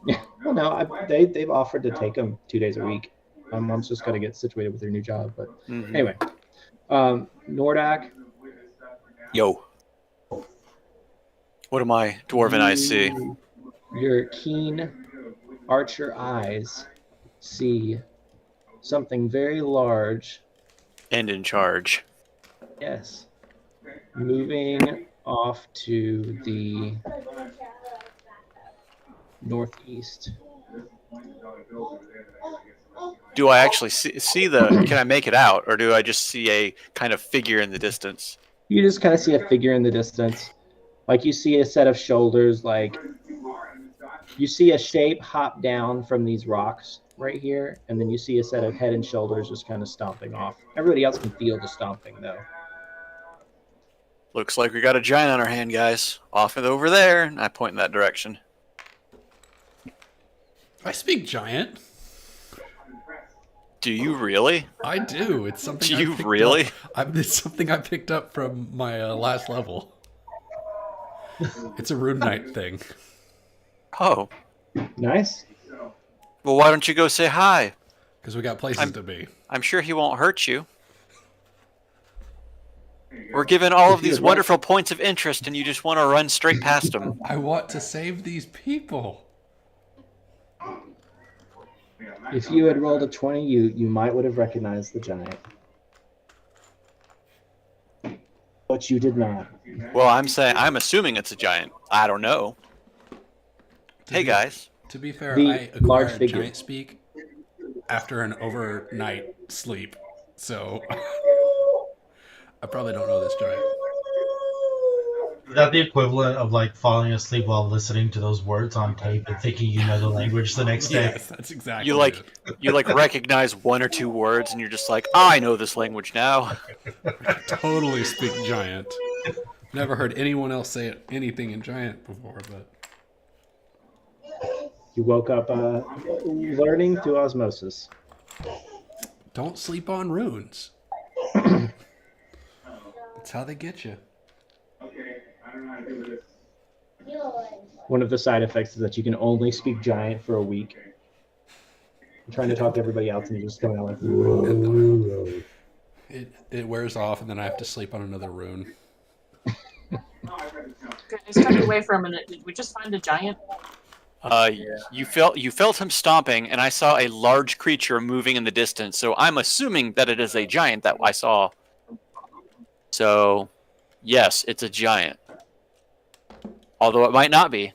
Yeah, well, no, they've offered to take them 2 days a week. My mom's just got to get situated with her new job. But Mhm. anyway, Nordak. Yo. What do my dwarven eyes see? Your keen archer eyes see something very large. And in charge. Yes. Moving off to the northeast. Do I actually see the? Can I make it out, or do I just see a kind of figure in the distance? You just kind of see a figure in the distance. Like you see a set of shoulders, like you see a shape hop down from these rocks right here, and then you see a set of head and shoulders just kind of stomping off. Everybody else can feel the stomping though. Looks like we got a giant on our hand, guys. Off and over there, and I point in that direction. I speak giant. Do you really? I do. It's something. Do I you picked really? Up. It's something I picked up from my last level. It's a Rune Knight thing. Oh, Nice. well, why don't you go say hi? Because we got places to be. I'm sure he won't hurt you. We're given all of If you these would wonderful points of interest, and you just want to run straight past them. I want to save these people. If you had rolled a 20, you might would have recognized the giant. But you did not. Well, I'm assuming it's a giant. I don't know. Hey, guys. To be fair, The I large acquired figure. giant speak after an overnight sleep, so I probably don't know this giant. Is that the equivalent of like falling asleep while listening to those words on tape and thinking you know the language the next day? Yes, that's exactly. You like it. you like recognize one or two words, and you're just like, I know this language now. Totally speak giant. Never heard anyone else say anything in giant before, but You woke up learning through osmosis. don't sleep on runes. That's how they get you. Okay, I don't know how to do this. One of the side effects is that you can only speak giant for a week. I'm trying to talk to everybody else, and you're just coming out like, whoa. It wears off, and then I have to sleep on another rune. Okay, step away for a minute. Did we just find a giant? You felt him stomping, and I saw a large creature moving in the distance. So I'm assuming that it is a giant that I saw. So, yes, it's a giant. Although it might not be.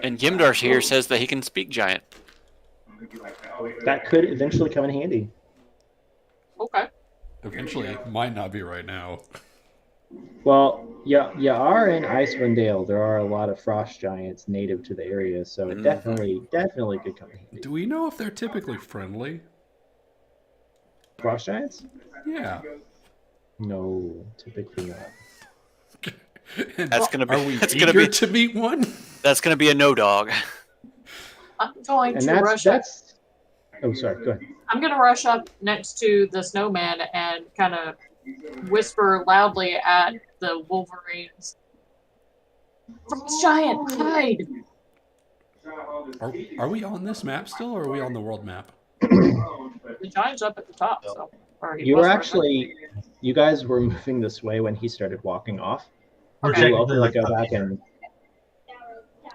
And Gimdar here says that he can speak giant. That could eventually come in handy. Okay. Eventually, it might not be right now. Well, yeah, you are in Icewind Dale. There are a lot of frost giants native to the area, so it Mhm. definitely could come in handy. Do we know if they're typically friendly? Frost giants? Yeah. No, typically not. And That's gonna be- Are we that's eager gonna be- to meet one? That's gonna be a no dog. I'm going And to that's rush up. that's. Oh, sorry. Go ahead. I'm gonna rush up next to the snowman and kind of whisper loudly at the Wolverines. Frost giant, hide! Are we on this map still, or are we on the world map? The giant's up at the top, so. Or he You was were for a actually, you guys were moving this way when he started walking off. We're Okay. You're technically welcome to like go up back here. and minute.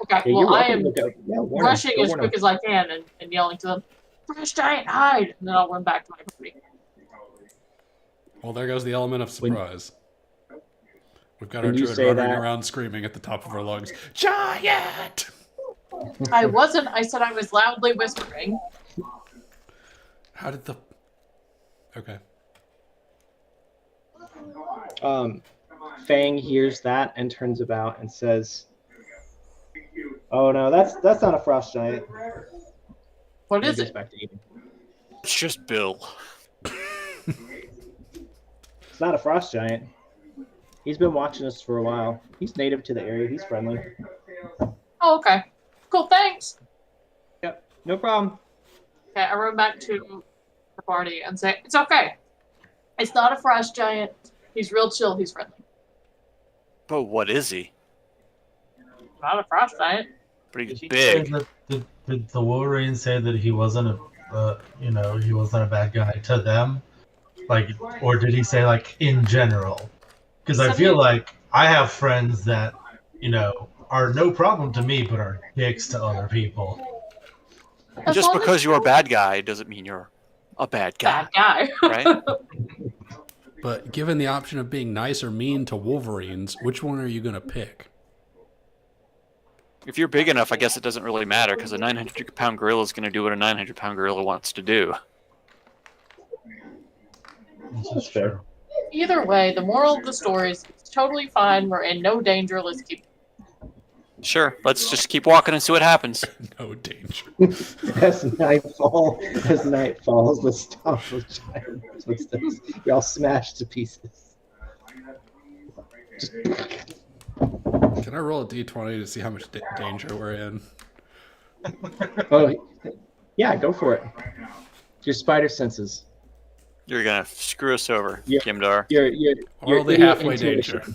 Okay, yeah, you're well, I welcome am to go. Yeah, warn rushing him. Go as warn quick him. as I can and yelling to them, Frost giant, hide! And then I'll run back to my party. Well, there goes the element of When- surprise. We've got our when you druid say running that- around screaming at the top of our lungs, "Giant!" I wasn't, I said I was loudly whispering. How did the... Okay. Fang hears that and turns about and says, "Oh no, that's not a frost giant." What And he is goes it? back to eating. It's just Bill. It's not a frost giant. He's been watching us for a while. He's native to the area. He's friendly. Oh, okay. Cool, thanks. No problem. Okay, I run back to the party and say, it's okay. It's not a frost giant. He's real chill, he's friendly. But what is he? Not a frost giant. But he's Did he big. say that- Did the Wolverine say that he wasn't he wasn't a bad guy to them? Like, or did he say like in general? Because I Said feel he- like I have friends that, are no problem to me, but are dicks to other people. As Just long as because you're a bad guy doesn't mean you're a bad guy, bad guy. right? But given the option of being nice or mean to Wolverines, which one are you going to pick? If you're big enough, I guess it doesn't really matter because a 900-pound gorilla is going to do what a 900-pound gorilla wants to do. This That's is fair. true. Either way, the moral of the story is it's totally fine. We're in no danger. Let's keep. Sure, let's just keep walking and see what happens. No danger. As night falls, the stuff of giant footsteps. You're all smashed to pieces. Can I roll a d20 to see how much danger we're in? Oh, yeah, go for it. Your spider senses. You're going to screw us over, Yeah. Kimdar. Your Only idiot halfway intuition. danger.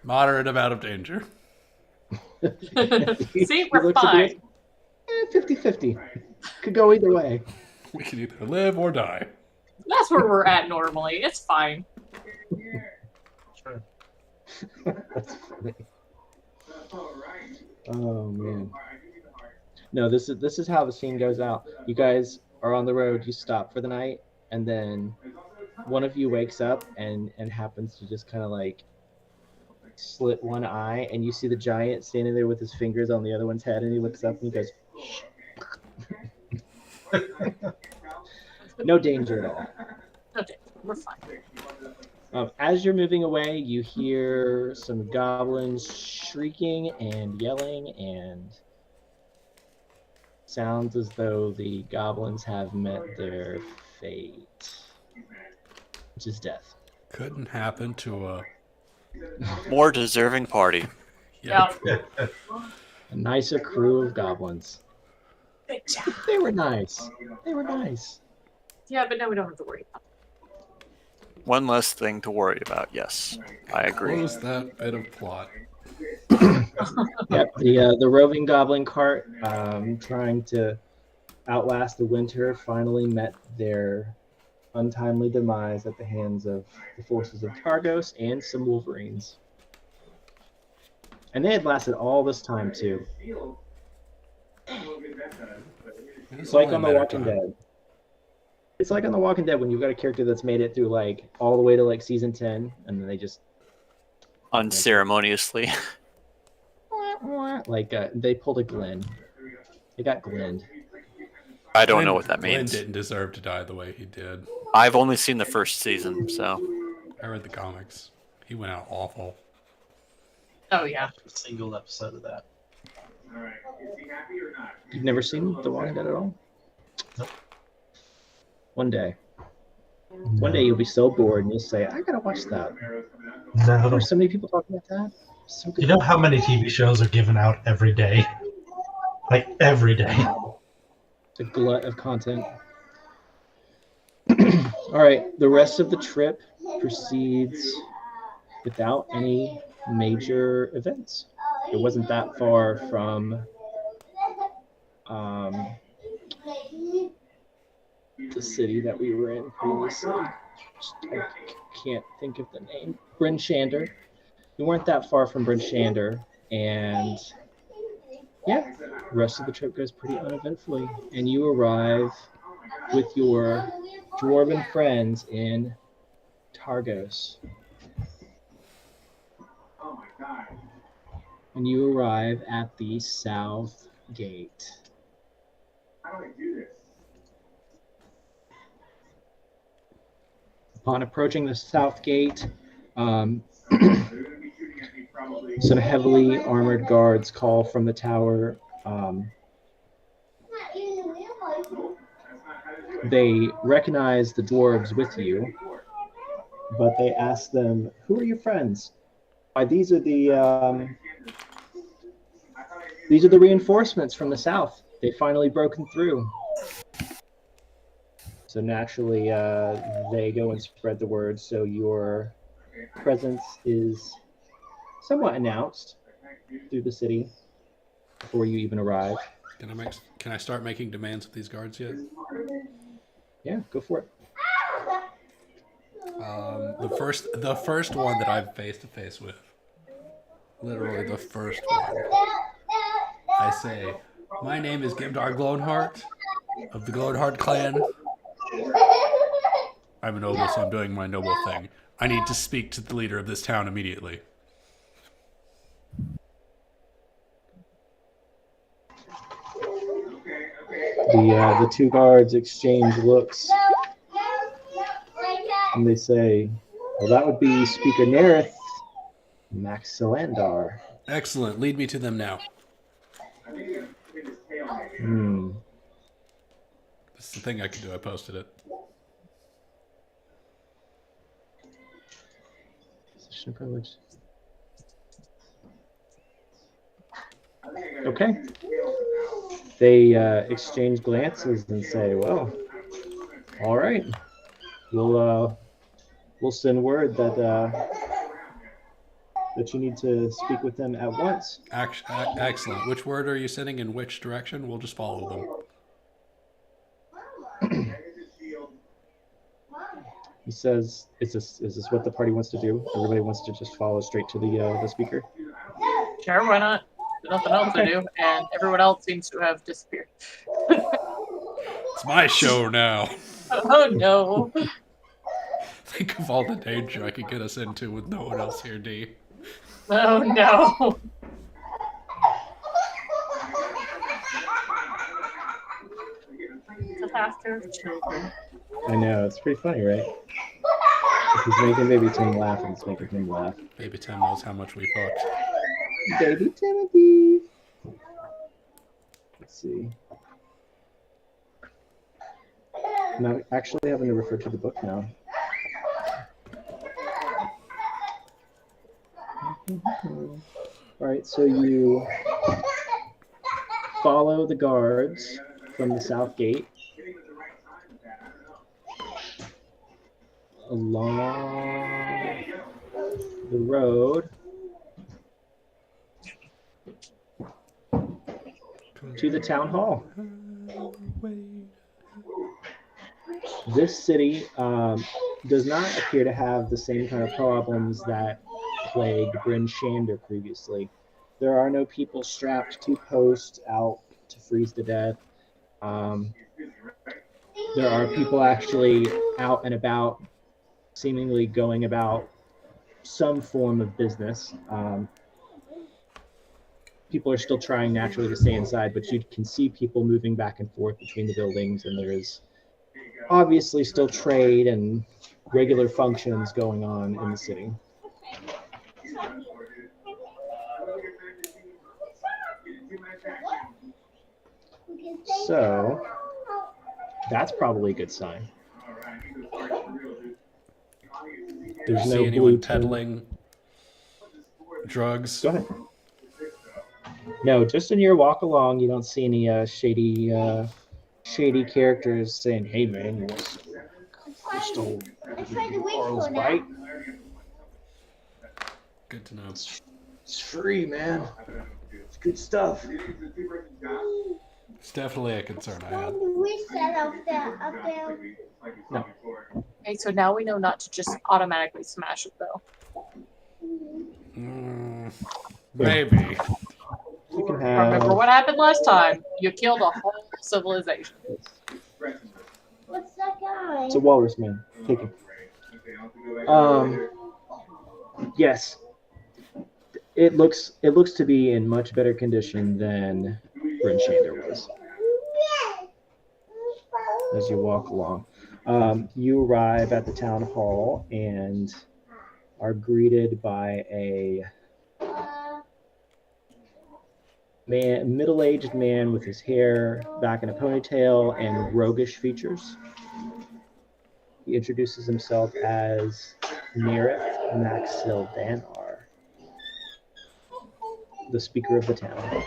Moderate amount of danger. See, He we're looks at fine. you, 50-50. Could go either way. We can either live or die. That's where we're at normally. It's fine. Sure. That's funny. Oh man. No, this is how the scene goes out. You guys are on the road. You stop for the night, and then one of you wakes up and happens to just kind of like slit one eye, and you see the giant standing there with his fingers on the other one's head, and he looks up and he goes, "No danger at all." Okay, we're fine. As you're moving away, you hear some goblins shrieking and yelling, and sounds as though the goblins have met their fate, which is death. Couldn't happen to a... More deserving party. Yeah. A nicer crew of goblins. They were nice. They were nice. Yeah, but now we don't have to worry about One less thing to worry about, yes. I agree. Close that bit of plot. Yep, the roving goblin cart, trying to outlast the winter, finally met their untimely demise at the hands of the forces of Targos and some Wolverines. And they had lasted all this time too. It's like on The Walking Dead. It's like on The Walking Dead when you've got a character that's made it through like all the way to like season 10, and then they just Unceremoniously. like they pulled a Glenn. They got Glenned. I don't know what that Glenn means. didn't deserve to die the way he did. I've only seen the first season, so I read the comics. He went out awful. Oh yeah. A single episode of that. You've never seen The Walking Dead at all? Nope. One day you'll be so bored and you'll say, "I gotta watch that." No. There's so many people talking about that. So good. You know how many TV shows are given out every day? Like every day. It's a glut of content. All right, the rest of the trip, proceeds without any major events. It wasn't that far from the city that we were in previously. I can't think of the name. Bryn Shander. We weren't that far from Bryn Shander, and yeah, the rest of the trip goes pretty uneventfully. And you arrive with your dwarven friends in Targos. Oh my god. And you arrive at the south gate. How do I do this? Upon approaching the south gate, They're gonna be shooting at me probably. some heavily armored guards call from the tower. They recognize the dwarves with you, but they ask them, "Who are your friends?" These are the reinforcements from the south. They finally broken through. So naturally, they go and spread the word. So your presence is somewhat announced through the city before you even arrive. Can I start making demands of these guards yet? Yeah, go for it. The first one that I'm face to face with. Literally the first one. I say, my name is Gimdar Gloneheart of the Gloneheart clan. I'm a noble, so I'm doing my noble thing. I need to speak to the leader of this town immediately. The two guards exchange looks, and they say, "Well, that would be Speaker Nerith, Max Silandar." Excellent. Lead me to them now. This is the thing I can do. I posted it. Position of privilege. Okay. They exchange glances and say, "Well, all right. We'll send word that you need to speak with them at once." Excellent. Which word are you sending in which direction? We'll just follow them. He says, "Is this what the party wants to do? Everybody wants to just follow straight to the speaker?" Sure, why not? There's nothing else to do, and everyone else seems to have disappeared. It's my show now. Oh no. Think of all the danger I could get us into with no one else here, D. Oh no. The laughter of children. I know, it's pretty funny, right? He's making Baby Tim laugh, and it's making him laugh. Baby Tim knows how much we fucked. Baby Timothy. Let's see. Now, actually having to refer to the book now. All right, so you follow the guards from the south gate along the road to the town hall. This city does not appear to have the same kind of problems that plagued Bryn Shander previously. There are no people strapped to posts out to freeze to death. There are people actually out and about, seemingly going about some form of business. People are still trying naturally to stay inside, but you can see people moving back and forth between the buildings, and there is obviously still trade and regular functions going on in the city. So that's probably a good sign. There's See no anyone blue peddling drugs? Go ahead. No, just in your walk along, you don't see any shady characters saying, "Hey man, you want some crystal I tried to wait Oral's for bite. Good to know. It's free, man. It's good stuff. It's definitely a concern I had. We set up there. No. Okay, so now we know not to just automatically smash it, though. Maybe. You can Remember have. what happened last time? You killed a whole civilization. What's that guy? It's a walrus, man. Take it. Yes. It looks to be in much better condition than Bryn Shander was. As you walk along, you arrive at the town hall and are greeted by a middle-aged man with his hair back in a ponytail and roguish features. He introduces himself as Nerith Maxil Danar, the speaker of the town.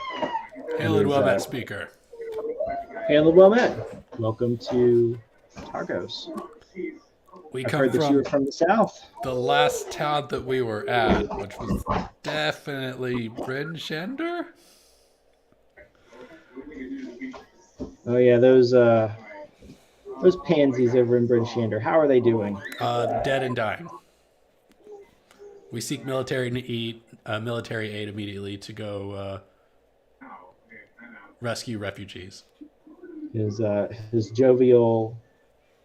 Hail well met, speaker. Hail and well met. Welcome to Targos. We I've come heard that you from were from the south. the last town that we were at, which was definitely Bryn Shander. Oh yeah, those pansies over in Bryn Shander. How are they doing? Dead and dying. We seek military aid immediately to go rescue refugees. His jovial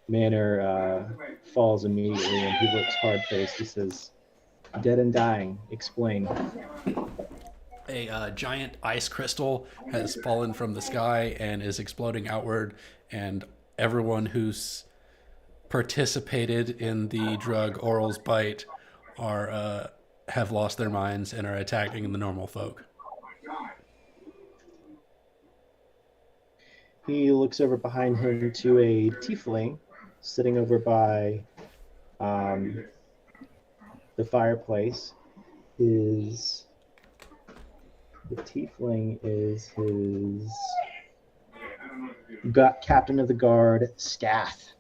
manner falls immediately, and he looks hard-faced. He says, "Dead and dying. Explain." A giant ice crystal has fallen from the sky and is exploding outward, and everyone who's participated in the drug Oral's bite are have lost their minds and are attacking the normal folk. He looks over behind him to a tiefling sitting over by the fireplace. The tiefling is his captain of the guard, Scath.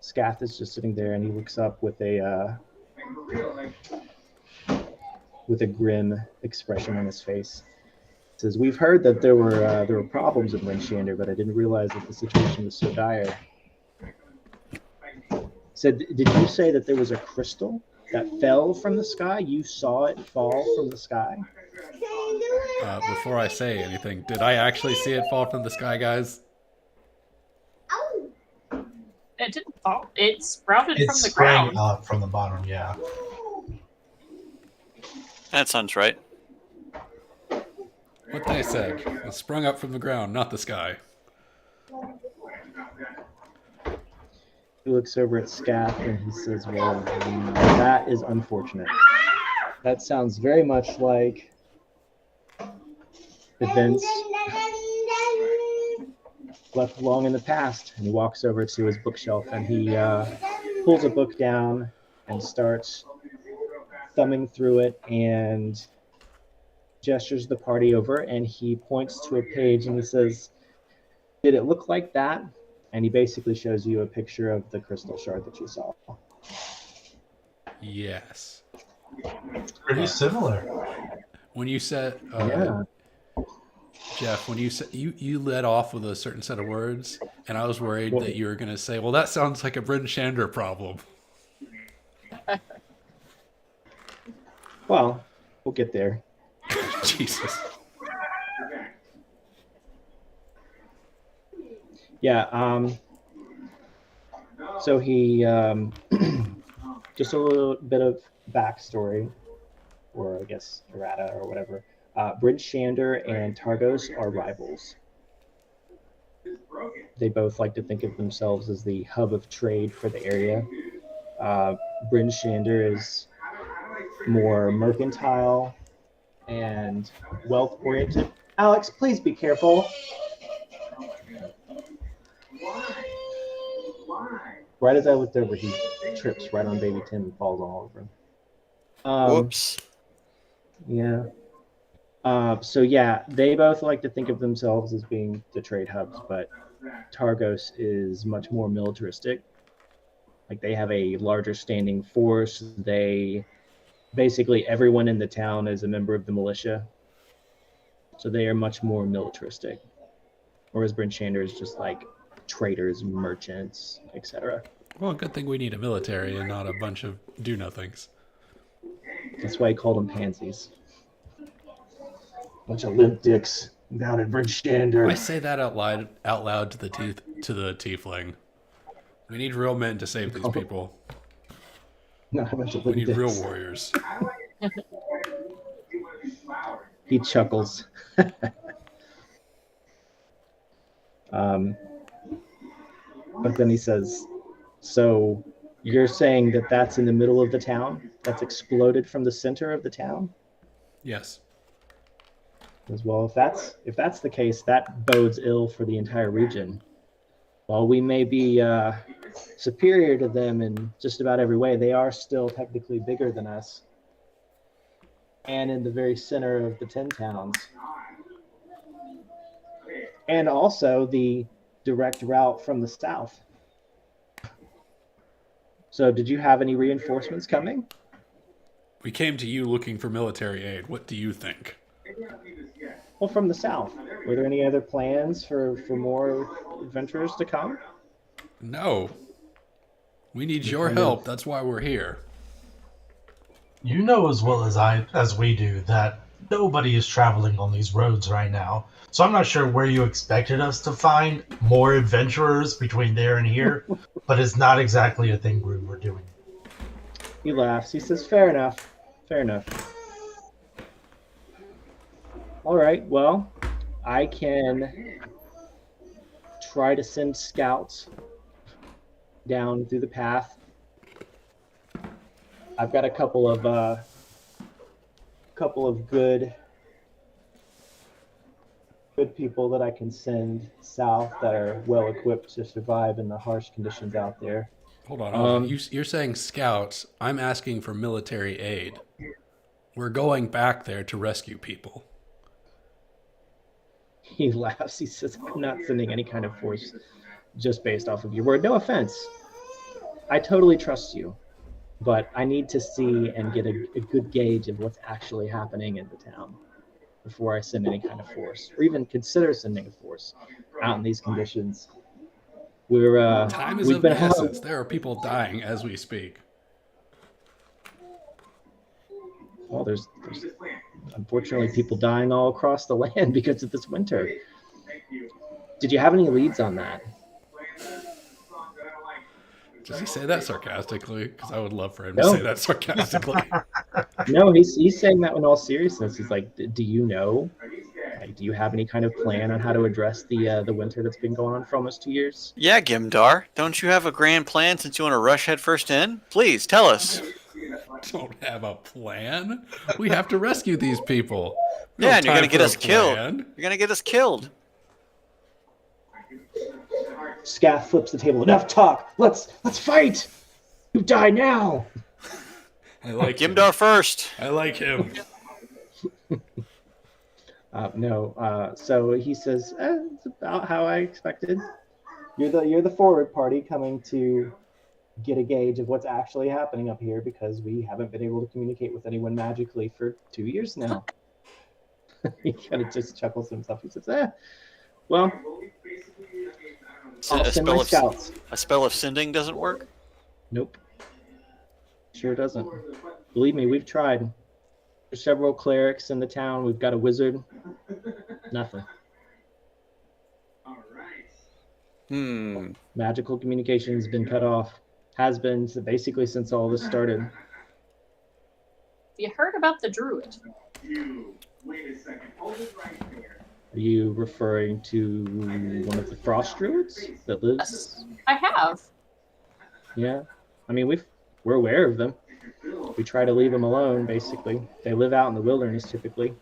Scath is just sitting there, and he looks up with a grim expression on his face. He says, "We've heard that there were problems in Bryn Shander, but I didn't realize that the situation was so dire." Said, "Did you say that there was a crystal that fell from the sky? You saw it fall from the sky?" Before I say anything, did I actually see it fall from the sky, guys? It didn't fall. It sprouted It from the sprang ground. up from the bottom, yeah. That sounds right. What they said. It sprung up from the ground, not the sky. He looks over at Scath and he says, "Well, that is unfortunate. That sounds very much like events left long in the past." And he walks over to his bookshelf and he pulls a book down and starts thumbing through it and gestures the party over, and he points to a page and he says, "Did it look like that?" And he basically shows you a picture of the crystal shard that you saw. Yes. Pretty similar. When you said, Yeah. Jeff, when you said you led off with a certain set of words, and I was worried that you were going to say, "Well, that sounds like a Bryn Shander problem." Well, we'll get there. Jesus. Yeah. So he just a little bit of backstory, or I guess errata or whatever. Bryn Shander and Targos are rivals. They both like to think of themselves as the hub of trade for the area. Bryn Shander is more mercantile and wealth-oriented. Alex, please be careful. Right as I looked over, he trips right on Baby Tim and falls all over him. Whoops. Yeah. So yeah, they both like to think of themselves as being the trade hubs, but Targos is much more militaristic. Like they have a larger standing force. They basically everyone in the town is a member of the militia. So they are much more militaristic. Whereas Bryn Shander is just like traders, merchants, etc. Well, good thing we need a military and not a bunch of do-nothings. That's why he called them pansies. Bunch of limp dicks down in Bryn Shander. I say that out loud to the tiefling. We need real men to save these people. Not a bunch of We limp need real dicks. warriors. He chuckles. But then he says, so you're saying that that's in the middle of the town? That's exploded from the center of the town? Yes. As well, if that's the case, that bodes ill for the entire region. While we may be superior to them in just about every way, they are still technically bigger than us. And in the very center of the 10 towns. And also the direct route from the south. So did you have any reinforcements coming? We came to you looking for military aid. What do you think? Well, from the south. Were there any other plans for more adventurers to come? No. We need your help. That's why we're here. You know as well as we do that nobody is traveling on these roads right now. So I'm not sure where you expected us to find more adventurers between there and here, but it's not exactly a thing we were doing. He laughs. He says, fair enough. Fair enough. All right, well, I can try to send scouts down through the path. I've got a couple of good people that I can send south that are well equipped to survive in the harsh conditions out there. Hold on. You're saying scouts. I'm asking for military aid. We're going back there to rescue people. He laughs. He says, I'm not sending any kind of force just based off of your word. No offense. I totally trust you. But I need to see and get a good gauge of what's actually happening in the town before I send any kind of force, or even consider sending a force out in these conditions. Time is we've of been the essence. There are people dying as we speak. Well, there's unfortunately people dying all across the land because of this winter. Did you have any leads on that? Does he say that sarcastically? Because I would love for him No. to say that sarcastically. No, he's saying that in all seriousness. He's like, do you know? Like, do you have any kind of plan on how to address the winter that's been going on for almost 2 years? Yeah, Gimdar. Don't you have a grand plan since you want to rush headfirst in? Please, tell us. Don't have a plan. We have to rescue these people. Yeah, and you're going gonna get us killed. You're gonna get us killed. Scath flips the table. Enough talk. Let's fight. You die now. I like him. Gimdar first. I like him. No. So he says, it's about how I expected. You're the forward party coming to get a gauge of what's actually happening up here because we haven't been able to communicate with anyone magically for 2 years now. He kind of just chuckles to himself. He says, well, I'll send my scouts. A spell of sending doesn't work? Nope. Sure doesn't. Believe me, we've tried. There's several clerics in the town. We've got a wizard. Nothing. Magical communication's been cut off. Has been basically since all this started. You heard about the druid? Wait a second. Hold it right there. Are you referring to one of the frost druids that lives? Yes, I have. Yeah. I mean, we're aware of them. We try to leave them alone, basically. They live out in the wilderness, typically.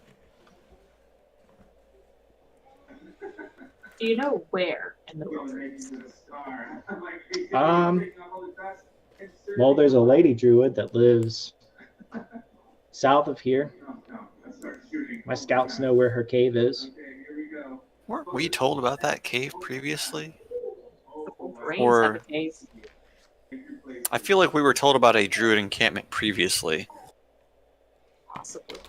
Do you know where in the wilderness? Well, there's a lady druid that lives south of here. My scouts know where her cave is. We're we told about that cave previously? The Wolverines Or- have a cave. I feel like we were told about a druid encampment previously. Possibly.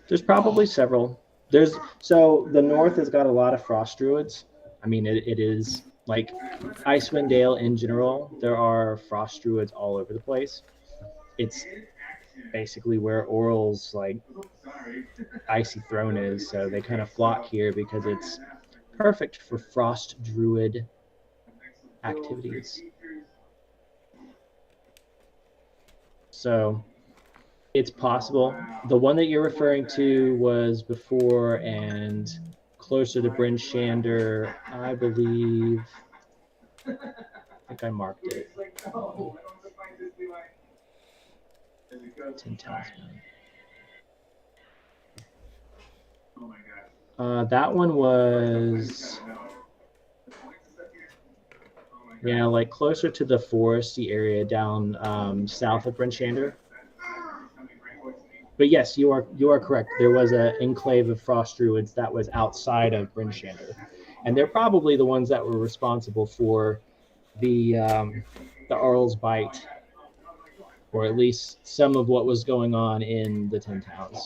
There's probably several. So the north has got a lot of frost druids. I mean, it is like Icewind Dale in general. There are frost druids all over the place. It's basically where Oral's like icy throne is. So they kind of flock here because it's perfect for frost druid activities. So it's possible. The one that you're referring to was before and closer to Bryn Shander, I believe. I think I marked it. 10 talisman. That one was, yeah, like closer to the foresty area down south of Bryn Shander. But yes, you are correct. There was an enclave of frost druids that was outside of Bryn Shander, and they're probably the ones that were responsible for the Arl's Bite, or at least some of what was going on in the 10 towns.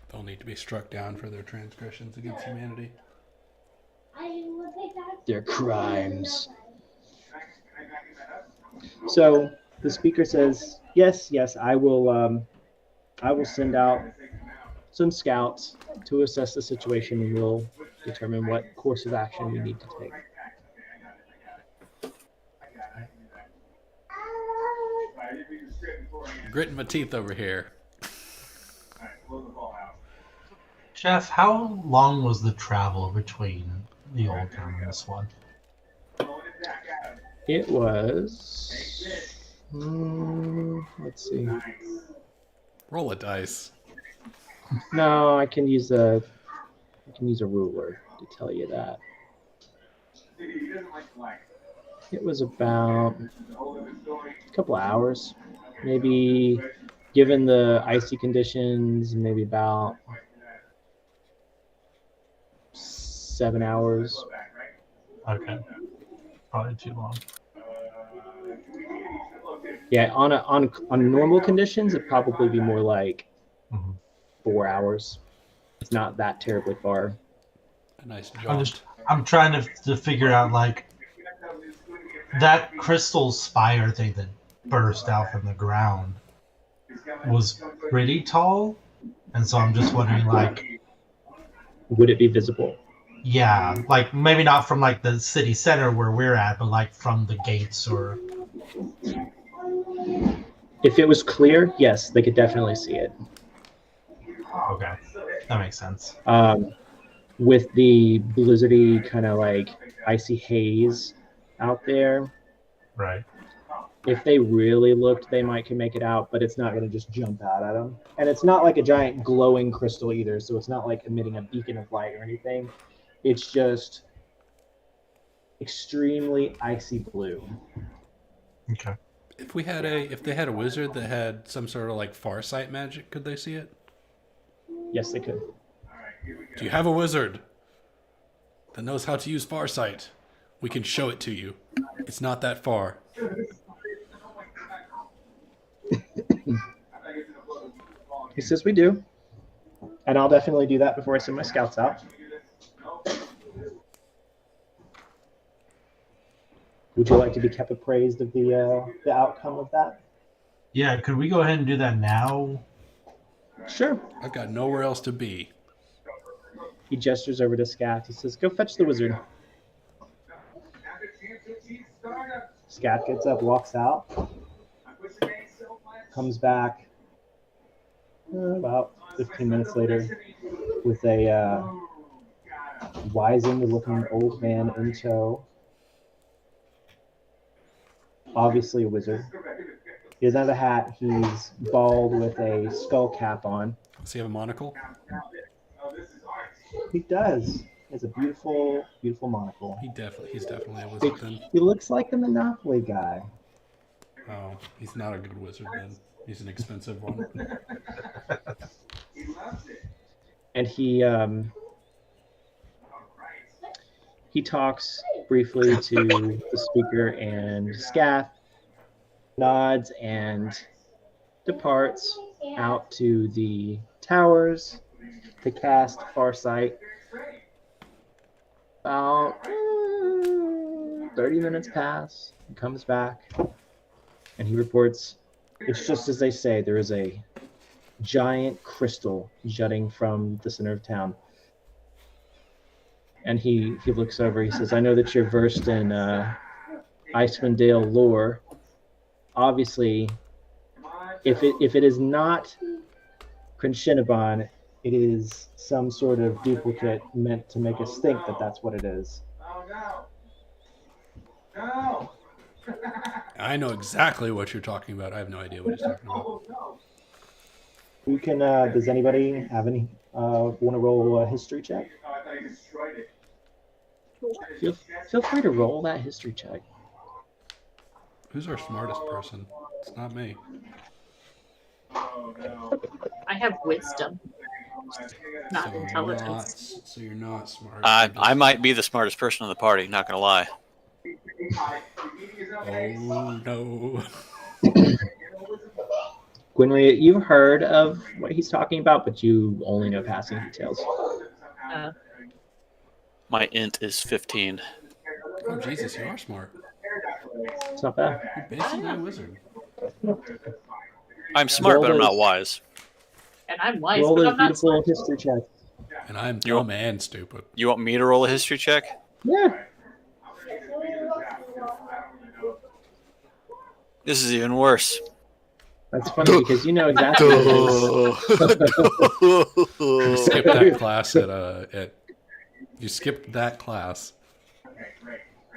They'll need to be struck down for their transgressions against humanity. Their crimes. So the speaker says, yes, I will send out some scouts to assess the situation, and we'll determine what course of action we need to take. Gritting my teeth over here. Jeff, how long was the travel between the old town and this one? It was, let's see. Roll a dice. No, I can use a ruler to tell you that. It was about a couple of hours, maybe, given the icy conditions, maybe about 7 hours. Okay. Probably too long. Yeah, on normal conditions, it'd probably be more like 4 hours. It's not that terribly far. A nice jaunt. I'm trying to figure out, like, that crystal spire thing that burst out from the ground was pretty tall, and so I'm just wondering, like, Would it be visible? yeah, like maybe not from like the city center where we're at, but like from the gates or. If it was clear, yes, they could definitely see it. Okay, that makes sense. With the blizzardy kind of like icy haze out there, Right. if they really looked, they might can make it out, but it's not going to just jump out at them. And it's not like a giant glowing crystal either, so it's not like emitting a beacon of light or anything. It's just extremely icy blue. Okay. If they had a wizard that had some sort of like farsight magic, could they see it? Yes, they could. Do you have a wizard that knows how to use farsight? We can show it to you. It's not that far. He says we do. And I'll definitely do that before I send my scouts out. Would you like to be kept appraised of the outcome of that? Yeah, could we go ahead and do that now? Sure. I've got nowhere else to be. He gestures over to Scat. He says, go fetch the wizard. Scat gets up, walks out, comes back about 15 minutes later with a wizened-looking old man in tow. Obviously a wizard. He doesn't have a hat. He's bald with a skull cap on. Does he have a monocle? He does. He has a beautiful, beautiful monocle. He's definitely a wizard then. He looks like the Monopoly guy. Oh, he's not a good wizard then. He's an expensive one. And he talks briefly to the speaker, and Scath nods and departs out to the towers to cast Farsight. About 30 minutes pass. He comes back and he reports, it's just as they say, there is a giant crystal jutting from the center of town. And he looks over, he says, I know that you're versed in Icewind Dale lore. Obviously, if it is not Crinchinabon, it is some sort of duplicate meant to make us think that that's what it is. I know exactly what you're talking about. I have no idea what he's talking about. Who can, does anybody have any, want to roll a history check? Feel free to roll that history check. Who's our smartest person? It's not me. I have wisdom, not So intelligence. so you're not smart. I might be the smartest person in the party, not gonna lie. Oh no. Gwynry, you've heard of what he's talking about, but you only know passing details. My int is 15. Oh Jesus, you are smart. It's not bad. You're basically a wizard. I'm smart, Roll but I'm not those- wise. And I'm wise, Roll but those I'm not beautiful smart. history checks. And I'm You're- dumb and stupid. You want me to roll a history check? Yeah. This is even worse. That's funny because you know exactly what it is. You skipped that class at you skipped that class.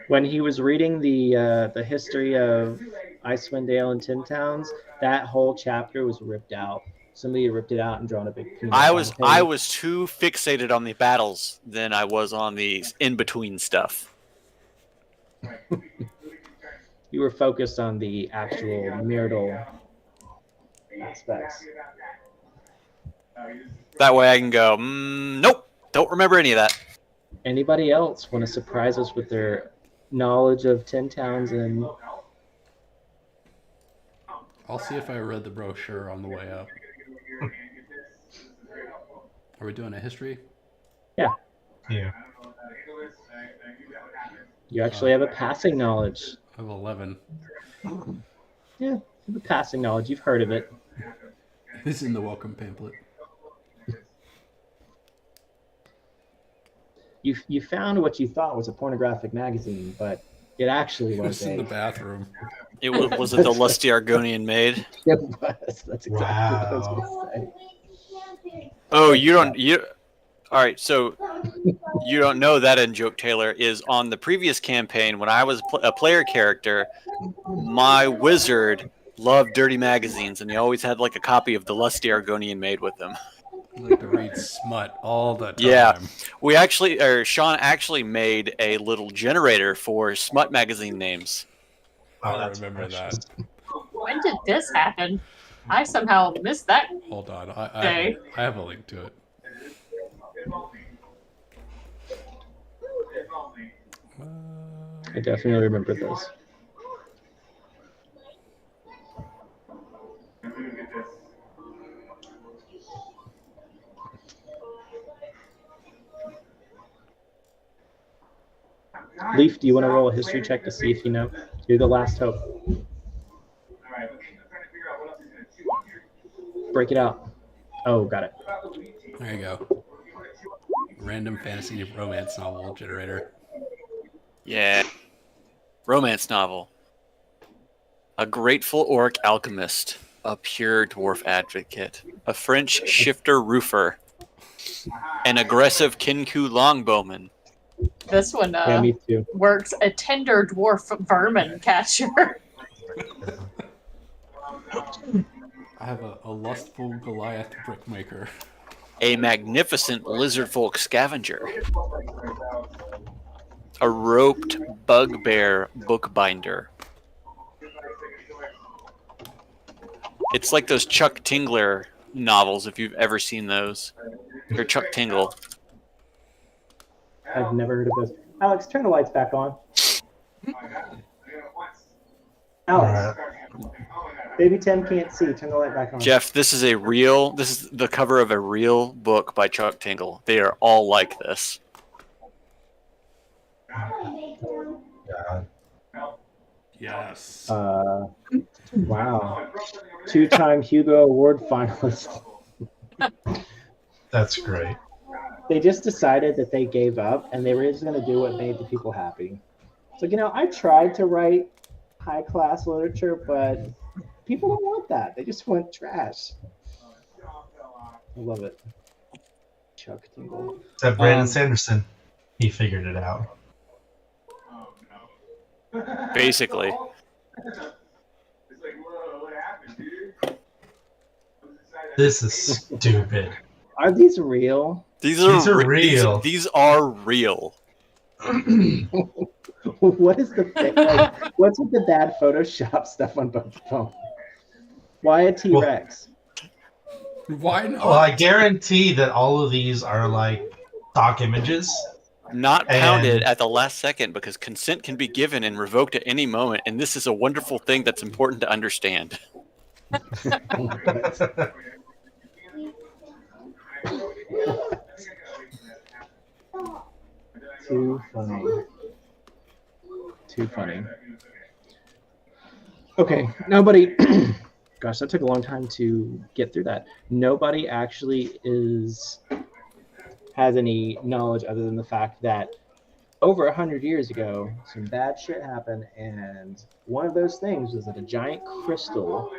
When he was reading the history of Icewind Dale and Tin Towns, that whole chapter was ripped out. Somebody ripped it out and drawn a big penis I on was the page. I was too fixated on the battles than I was on the in between stuff. You were focused on the actual marital aspects. That way I can go, nope, don't remember any of that. Anybody else want to surprise us with their knowledge of Tin Towns and I'll see if I read the brochure on the way up. Are we doing a history? Yeah. you actually have a passing knowledge? I have 11. Yeah, the passing knowledge. You've heard of it. It's in the welcome pamphlet. You found what you thought was a pornographic magazine, but it actually It was was in the a. bathroom. It was it the lusty Argonian maid? It was. That's exactly what I was Wow. going to say. Oh, you all right, so you don't know that in Joke Taylor is on the previous campaign when I was a player character, my wizard loved dirty magazines and he always had like a copy of the lusty Argonian maid with him. I like to read smut all the time. Yeah. Sean actually made a little generator for smut magazine names. Oh, I that's remember precious. that. When did this happen? I somehow missed that. Hold on. Okay. I have a link to it. I definitely remember this. Leaf, do you want to roll a history check to see if you know? You're the last hope. Break it out. Oh, got it. There you go. Random fantasy romance novel generator. Yeah. Romance novel. A grateful orc alchemist. A pure dwarf advocate. A French shifter roofer. An aggressive Kinku longbowman. This one Yeah, me too. works a tender dwarf vermin catcher. I have a lustful Goliath brickmaker. A magnificent lizardfolk scavenger. A roped bugbear bookbinder. It's like those Chuck Tingler novels, if you've ever seen those. Or Chuck Tingle. I've never heard of those. Alex, turn the lights back on. Alex, baby Tim can't see. Turn the light back on. Jeff, this is the cover of a real book by Chuck Tingle. They are all like this. God. Yes. Wow. 2-time Hugo Award finalist. That's great. They just decided that they gave up and they were just going to do what made the people happy. So, I tried to write high class literature, but people don't want that. They just want trash. I love it. Chuck Tingle. Except Brandon Sanderson. He figured it out. Basically. This is stupid. Are these real? These are real. These are real. What is the what's with the bad Photoshop stuff on both of them? Why a T-Rex? Why not? Well, I guarantee that all of these are like stock images. Not counted at the last second because consent can be given and revoked at any moment, and this is a wonderful thing that's important to understand. Too funny. Too funny. Okay, nobody. Gosh, that took a long time to get through that. Nobody actually has any knowledge other than the fact that over 100 years ago, some bad shit happened, and one of those things was that a giant crystal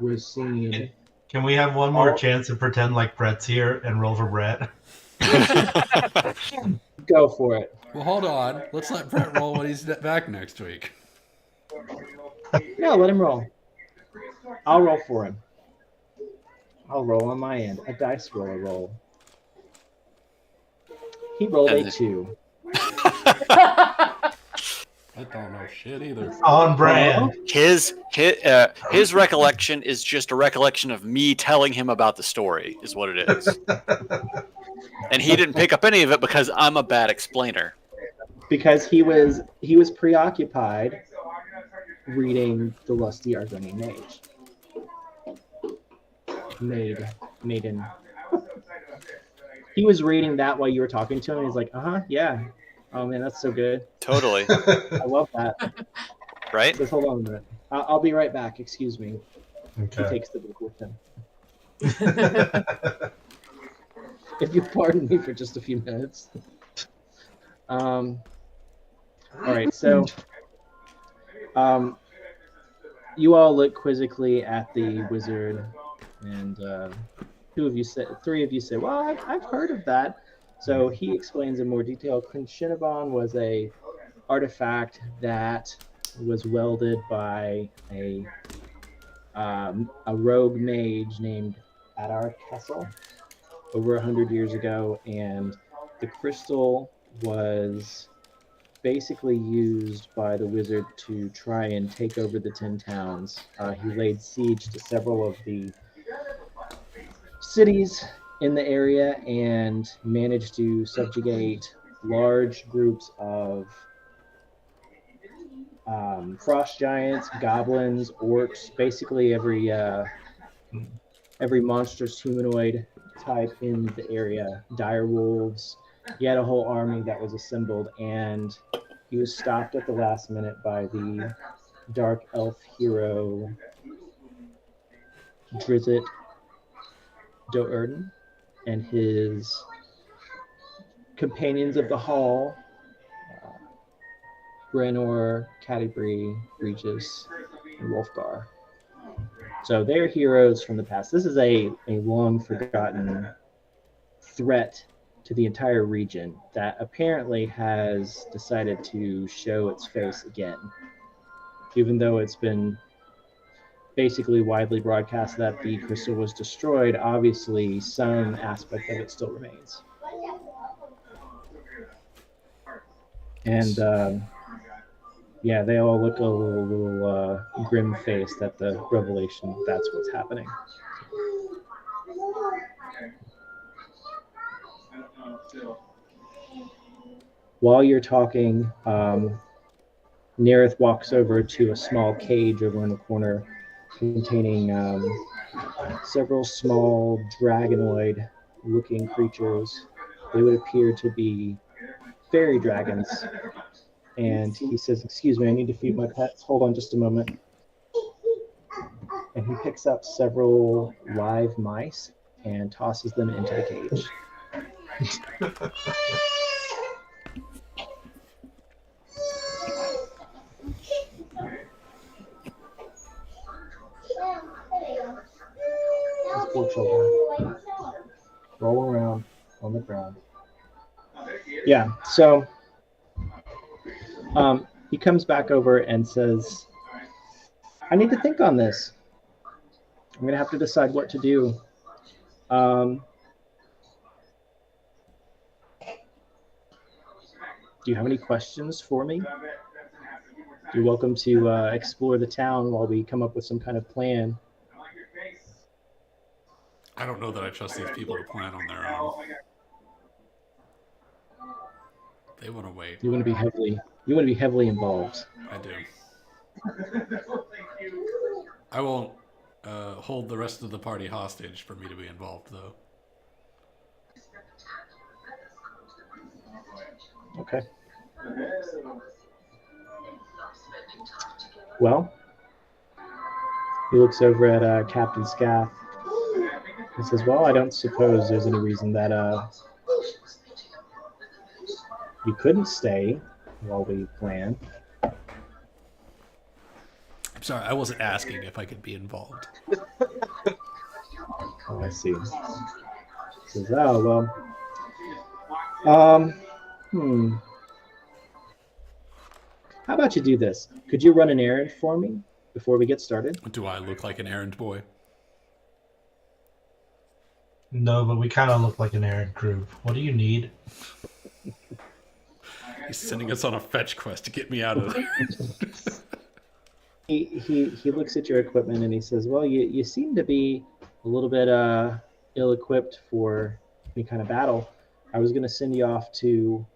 was seen. Can we have one more chance and pretend like Brett's here and roll for Brett? Go for it. Well, hold on. Let's let Brett roll when he's back next week. No, let him roll. I'll roll for him. I'll roll on my end. A dice roll. He rolled a 2. I don't know shit either. On brand. His recollection is just a recollection of me telling him about the story, is what it is. And he didn't pick up any of it because I'm a bad explainer. Because he was preoccupied reading The Lusty Argonian Mage. Maiden. He was reading that while you were talking to him, and he's like, yeah. Oh man, that's so good. Totally. I love that. Right? Just hold on a minute. I'll be right back. Excuse me. Okay. He takes the book with him. If you pardon me for just a few minutes. All right, so you all look quizzically at the wizard, and 3 of you say, well, I've heard of that. So he explains in more detail. Clinchinabon was a artifact that was welded by a rogue mage named Adar Kessel over 100 years ago, and the crystal was basically used by the wizard to try and take over the 10 towns. He laid siege to several of the cities in the area and managed to subjugate large groups of frost giants, goblins, orcs, basically every monstrous humanoid type in the area, dire wolves. He had a whole army that was assembled, and he was stopped at the last minute by the dark elf hero Drizzt Do'Urden and his companions of the hall, Branor, Catti-brie, Regis, and Wolfgar. So they're heroes from the past. This is a long forgotten threat to the entire region that apparently has decided to show its face again. Even though it's been basically widely broadcast that the crystal was destroyed, obviously some aspect of it still remains. And yeah, they all look a little grim-faced at the revelation that's what's happening. While you're talking, Nerith walks over to a small cage over in the corner containing several small dragonoid-looking creatures. They would appear to be fairy dragons. And he says, "Excuse me, I need to feed my pets. Hold on just a moment." And he picks up several live mice and tosses them into the cage. These poor children rolling around on the ground. Yeah, so he comes back over and says, "I need to think on this. I'm going to have to decide what to do. Do you have any questions for me? You're welcome to explore the town while we come up with some kind of plan." I don't know that I trust these people to plan on their own. They want to wait. You want to be heavily involved. I do. I won't hold the rest of the party hostage for me to be involved, though. Okay. Well, he looks over at Captain Scath. He says, "Well, I don't suppose there's any reason that you couldn't stay while we plan." I'm sorry, I wasn't asking if I could be involved. Oh, I see. He says, "Oh, well, how about you do this? Could you run an errand for me before we get started?" Do I look like an errand boy? No, but we kind of look like an errand crew. What do you need? He's sending us on a fetch quest to get me out of there. He looks at your equipment and he says, "Well, you seem to be a little bit ill-equipped for any kind of battle. I was going to send you off to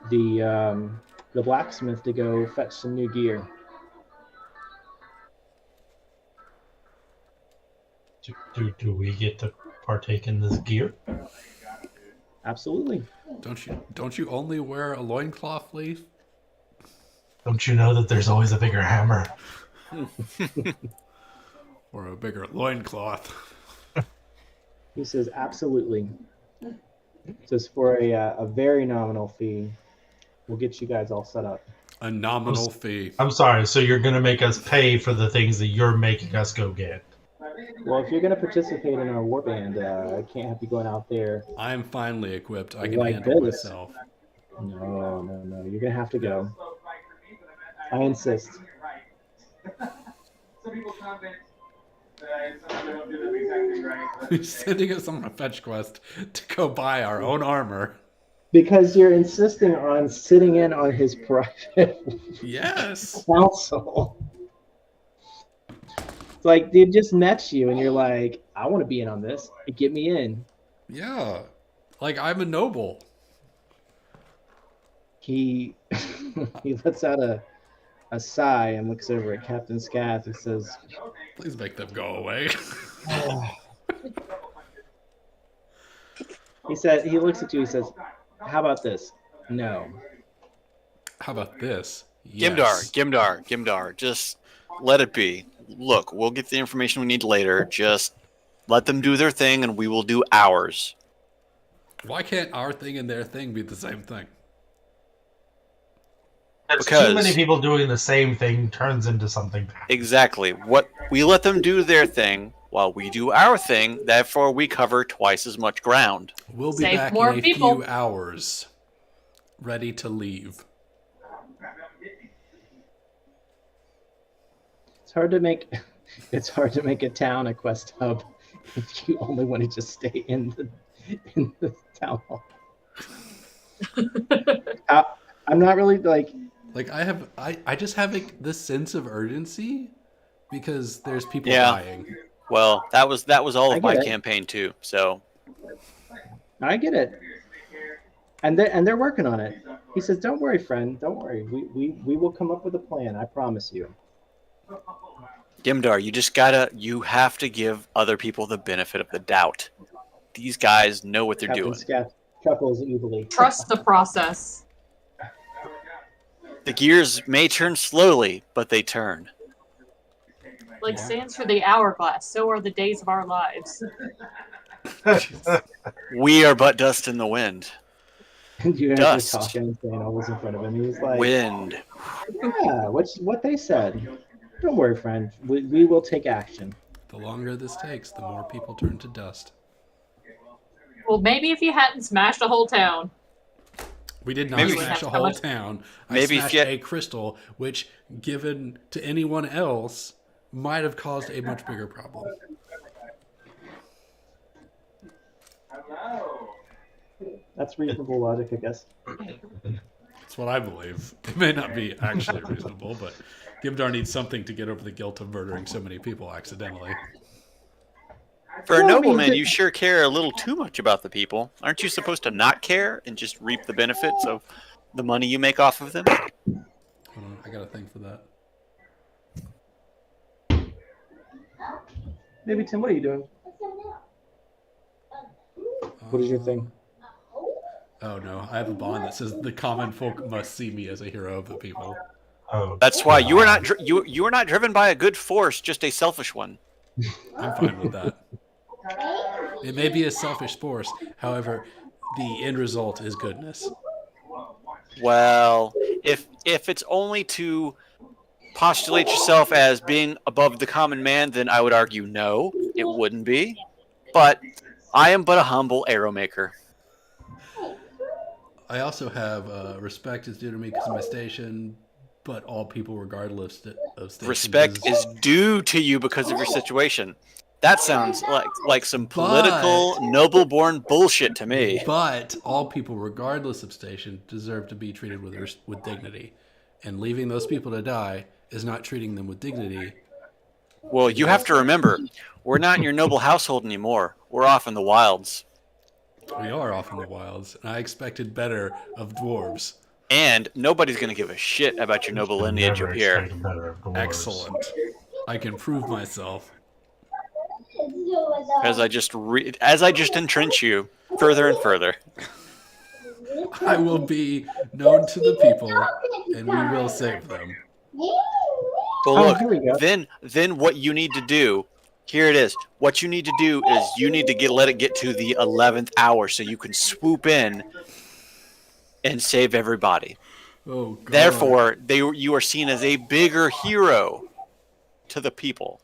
the blacksmith to go fetch some new gear." Do we get to partake in this gear? Absolutely. Don't you only wear a loincloth, Leaf? Don't you know that there's always a bigger hammer? Or a bigger loincloth? He says, "Absolutely." He says, "For a very nominal fee, we'll get you guys all set up." A nominal fee. I'm sorry, so you're going to make us pay for the things that you're making us go get? Well, if you're going to participate in our warband, I can't have you going out there. I am finely equipped. I can Like handle this. myself. No. You're going to have to go. I insist. Some people comment that some don't do them exactly right. He's sending us on a fetch quest to go buy our own armor. Because you're insisting on sitting in on his private Yes. council. It's like, they just met you and you're like, "I want to be in on this. Get me in." Yeah. Like, I'm a noble. He he lets out a sigh and looks over at Captain Scath and says, Please make them go away. he looks at you, he says, "How about this?" "No." How about this? Yes. Gimdar, just let it be. Look, we'll get the information we need later. Just let them do their thing and we will do ours. Why can't our thing and their thing be the same thing? There's Because- too many people doing the same thing turns into something bad. Exactly. What we let them do their thing while we do our thing, therefore we cover twice as much ground. We'll be Save back more in a people. few hours. Ready to leave. It's hard to make a town a quest hub if you only want to just stay in the town hall. I'm not really like, Like, I just have this sense of urgency because there's people Yeah. dying. Well, that was all I of my get it. campaign too. So I get it. And they're working on it. He says, "Don't worry, friend. Don't worry. We will come up with a plan. I promise you." Gimdar, you have to give other people the benefit of the doubt. These guys know what they're Captain doing. Scaff chuckles evilly. Trust the process. The gears may turn slowly, but they turn. Like sands for the hourglass, so are the days of our lives. We are but dust in the wind. And you guys are Dust. talking and saying all this in front of him. He's like, Wind. "Yeah, what they said. Don't worry, friend. We will take action." The longer this takes, the more people turn to dust. Well, maybe if you hadn't smashed a whole town. We did not Maybe- smash a How whole much- town. I Maybe if smashed you- a crystal, which, given to anyone else, might have caused a much bigger problem. Hello. That's reasonable logic, I guess. That's what I believe. It may not be actually reasonable, but Gimdar needs something to get over the guilt of murdering so many people accidentally. For a Well, I mean, nobleman, the- you sure care a little too much about the people. Aren't you supposed to not care and just reap the benefits of the money you make off of them? Hold on, I got a thing for that. Maybe Tim, what are you doing? What is your thing? Oh no, I have a bond that says the common folk must see me as a hero of the people. Oh, That's why you are God. not you are not driven by a good force, just a selfish one. I'm fine with that. It may be a selfish force, however, the end result is goodness. Well, if it's only to postulate yourself as being above the common man, then I would argue no, it wouldn't be. But I am but a humble arrow maker. I also have respect is due to me because of my station, but all people, regardless of station, Respect is due to you because of your situation. That sounds like some political, noble-born bullshit to me. But all people, regardless of station, deserve to be treated with dignity, and leaving those people to die is not treating them with dignity. Well, you have to remember, we're not in your noble household anymore. We're off in the wilds. We are off in the wilds, and I expected better of dwarves. And nobody's going to give a shit about your noble lineage Never up here. expected better of dwarves. Excellent. I can prove myself. As I just entrench you further and further. I will be known to the people, and we will save them. Well, Oh, look, here we go. then what you need to do, here it is. What you need to do is you need to let it get to the 11th hour so you can swoop in and save everybody. Oh, God. Therefore, you are seen as a bigger hero to the people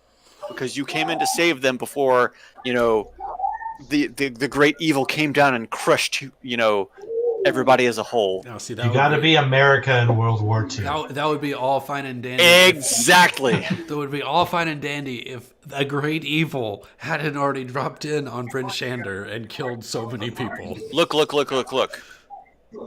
because you came in to save them before, the great evil came down and crushed everybody as a whole. Now, see, that You would got to be America in World War II. that would be all fine and dandy. Exactly. That would be all fine and dandy if a great evil hadn't already dropped in on Bryn Shander and killed so many people. Look.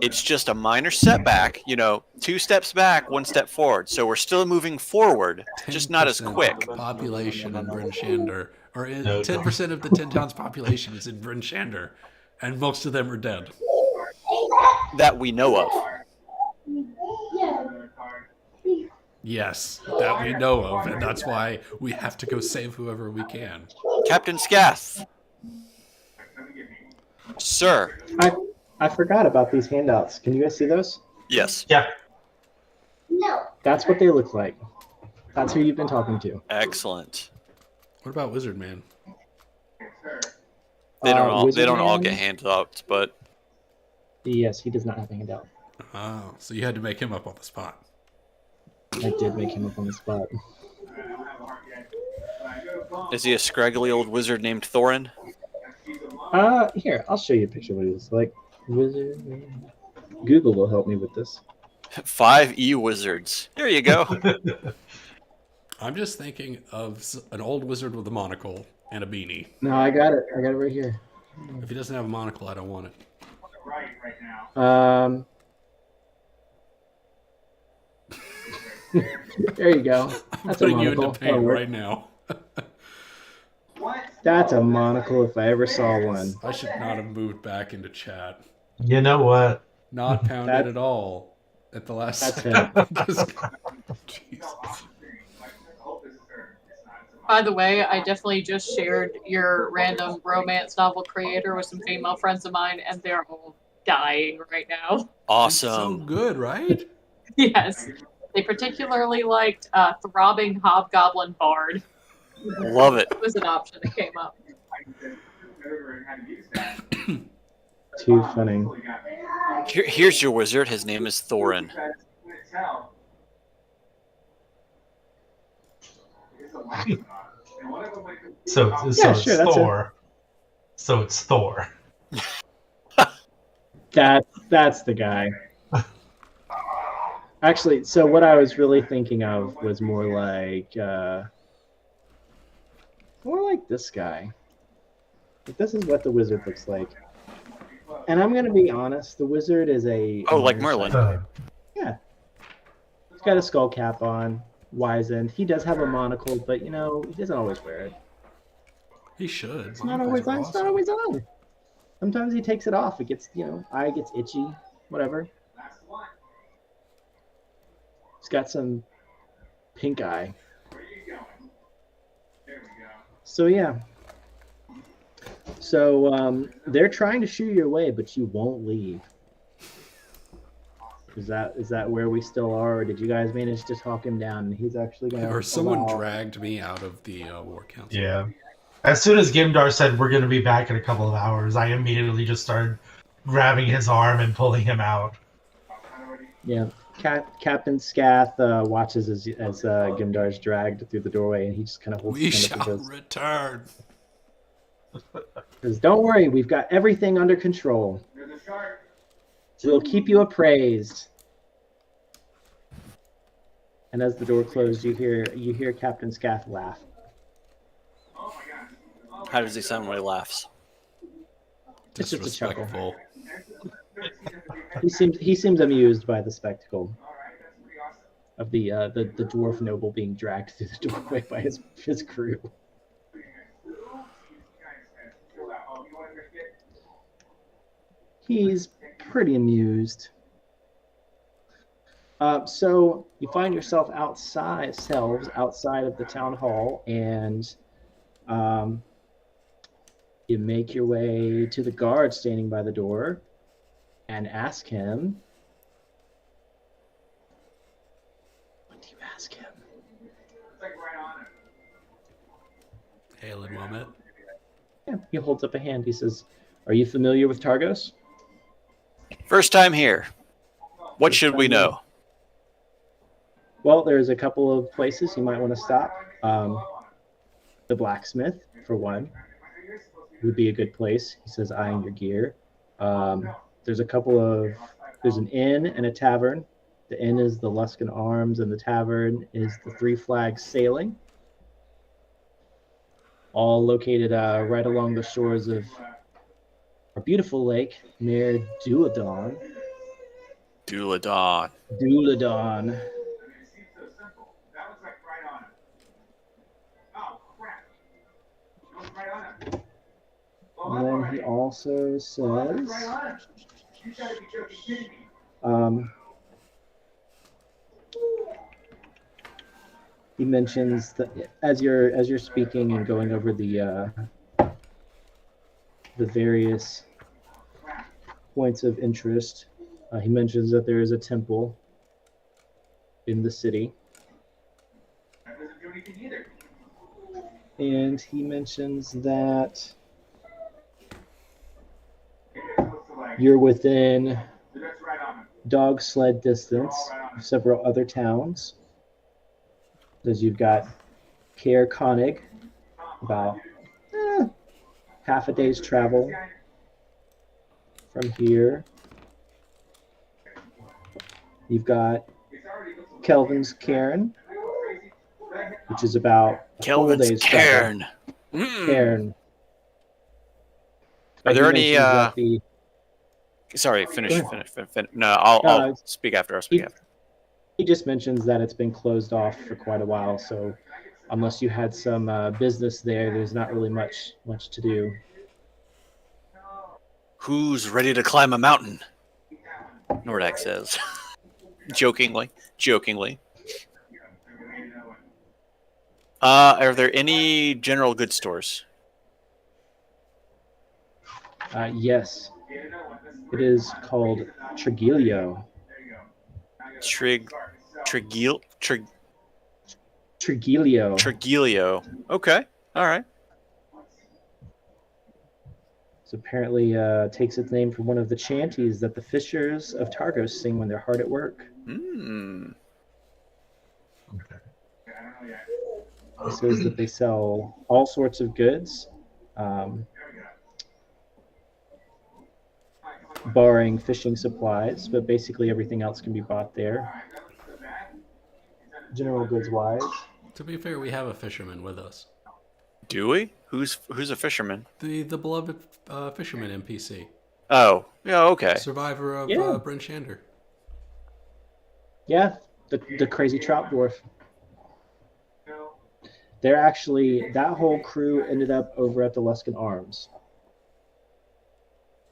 It's just a minor setback, 2 steps back, 1 step forward. So we're still moving forward, just not as 10% quick. Population in Bryn Shander, or No, 10% of the 10 towns population is in Bryn Shander, and most of them are dead. That we know of. Yes, that we know of, and that's why we have to go save whoever we can. Captain Scath. Sir. I forgot about these handouts. Can you guys see those? Yes. Yeah. That's what they look like. That's who you've been talking to. Excellent. What about Wizard Man? They Wizard don't all Man? get handouts, but Yes, he does not have a handout. Oh, so you had to make him up on the spot. I did make him up on the spot. is he a scraggly old wizard named Thorin? Here, I'll show you a picture of what he looks like. Wizard Man. Google will help me with this. 5 E-wizards. There you go. I'm just thinking of an old wizard with a monocle and a beanie. No, I got it. I got it right here. If he doesn't have a monocle, I don't want it. There you go. I'm That's a putting you into monocle. pain That'll work. right now. That's a monocle if I ever saw one. I should not have moved back into chat. You know what? Not pounded That- at all at the last That's second. Just- Jesus. By the way, I definitely just shared your random romance novel creator with some female friends of mine, and they're all dying right now. It's so Awesome. good, right? Yes. They particularly liked Throbbing Hobgoblin Bard. Love it. It was an option that came up. Too funny. Here's your wizard. His name is Thorin. So Yeah, it's sure, that's Thor. So it's Thor. That's the guy. Actually, so what I was really thinking of was more like this guy. But this is what the wizard looks like. And I'm gonna be honest, the wizard is a Oh, like minor Merlin. side. He's got a skull cap on, wizened. He does have a monocle, but you know, he doesn't always wear it. He should. It's not always on. It's not always on. Sometimes he takes it off. It gets, eye gets itchy, whatever. He's got some pink eye. So yeah. So they're trying to shoo you away, but you won't leave. Is that where we still are, or did you guys manage to talk him down? And he's actually gonna. Or someone allow- dragged me out of the war council. Yeah. As soon as Gimdar said we're going to be back in a couple of hours, I immediately just started grabbing his arm and pulling him out. Yeah, Captain Scath watches as Gimdar's dragged through the doorway, and he just kind of holds We his hand up shall and return. says, "Don't worry, we've got everything under control. We'll keep you appraised." And as the door closed, you hear Captain Scath laugh. How does he sound when he laughs? It's just a chuckle. Disrespectful. He seems amused by the spectacle of the dwarf noble being dragged through the doorway by his crew. He's pretty amused. So you find yourselves outside of the town hall, and you make your way to the guard standing by the door and ask him. What do you ask him? Hail and Wilmette. Yeah, he holds up a hand. He says, "Are you familiar with Targos?" First time here. What should we know? Well, there's a couple of places you might want to stop. The blacksmith, for one, would be a good place. He says, eyeing your gear. There's an inn and a tavern. The inn is the Luskan Arms, and the tavern is the Three Flags Sailing. All located right along the shores of a beautiful lake near Duladon. Duladon. Duladon. And then he also says, he mentions that as you're speaking and going over the various points of interest, he mentions that there is a temple in the city. And he mentions that you're within dog sled distance of several other towns. Because you've got Caer Konig, about half a day's travel from here. You've got Kelvin's Cairn, which is about a full Kelvin's day's travel. Cairn. Cairn. Are there He any, mentions that the- Sorry, finish. Go ahead. No, I'll it's- speak after. I'll speak after. He just mentions that it's been closed off for quite a while, so unless you had some business there, there's not really much to do. Who's ready to climb a mountain? Nordak says, jokingly. Are there any general goods stores? Yes, it is called Trigilio. Trigilio. Okay. All right. So apparently takes its name from one of the chanties that the fishers of Targos sing when they're hard at work. Hmm. It says that they sell all sorts of goods, barring fishing supplies, but basically everything else can be bought there. General goods wise. To be fair, we have a fisherman with us. Do we? Who's a fisherman? The beloved fisherman NPC. Oh, yeah. Okay. Survivor of Yeah. Bryn Shander. Yeah, the crazy trout dwarf. They're actually, that whole crew ended up over at the Luskan Arms.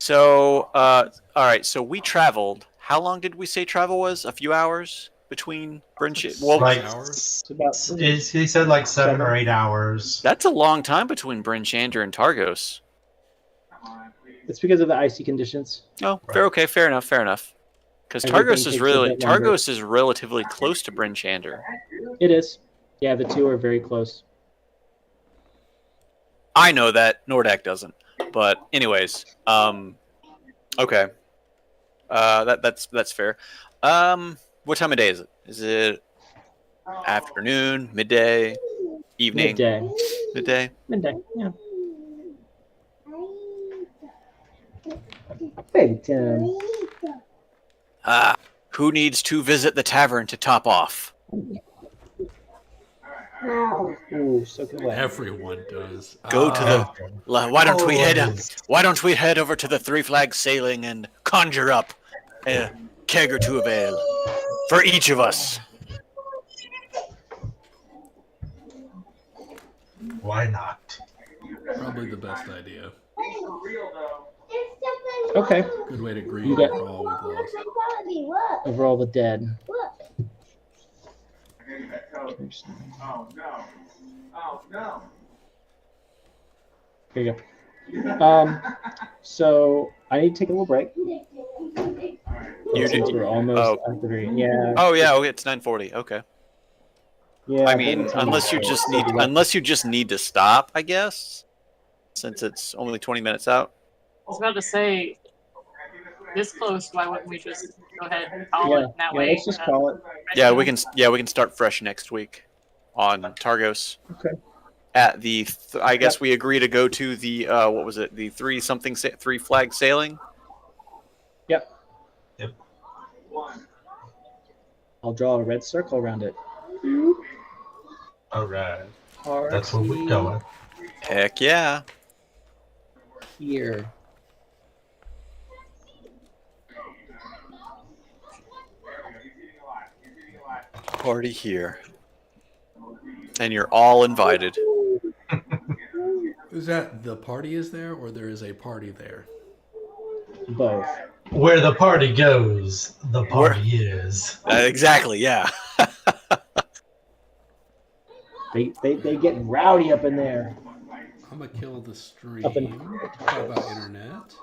So, all right. So we traveled. How long did we say travel was? A few hours between Bryn Shander. Well, Like, hours? he said like 7 or 8 hours. that's a long time between Bryn Shander and Targos. It's because of the icy conditions. Oh, fair. Okay, fair enough. Because Everything Targos takes is a bit longer. Targos is relatively close to Bryn Shander. It is. Yeah, the two are very close. I know that Nordak doesn't, but anyways, okay, that's fair. What time of day is it? Is it afternoon, midday, evening? Midday. Midday. Yeah. Baby time. Who needs to visit the tavern to top off? Ooh, so good. Everyone does. Go to the. Why don't we head? Always. Why don't we head over to the Three Flags Sailing and conjure up a keg or two of ale for each of us? Why not? Probably the best idea. Okay. Good way to grieve You got- for all we've lost. Over all the dead. Oh no. Oh no. Here you go. So I need to take a little break. You Since did- we're almost oh. at the very, yeah. Oh yeah, okay, it's 9:40. Okay. Yeah. I think mean, it's on unless you the- just need to stop, I guess, since it's only 20 minutes out. I was about to say, this close, why wouldn't we just go ahead and call Yeah, it that yeah, way? let's just call it. Yeah, we can start fresh next week on Targos. Okay. At the I guess we agree to go to the what was it? The Three Flag Sailing. Yep. Yep. I'll draw a red circle around it. All right. Party That's where we're going. Heck yeah. Here. Party here. And you're all invited. Is that the party is there, or there is a party there? Both. Where the party goes, the party is. Exactly, yeah. They get rowdy up in there. I'm gonna kill the stream. Up in- How about internet?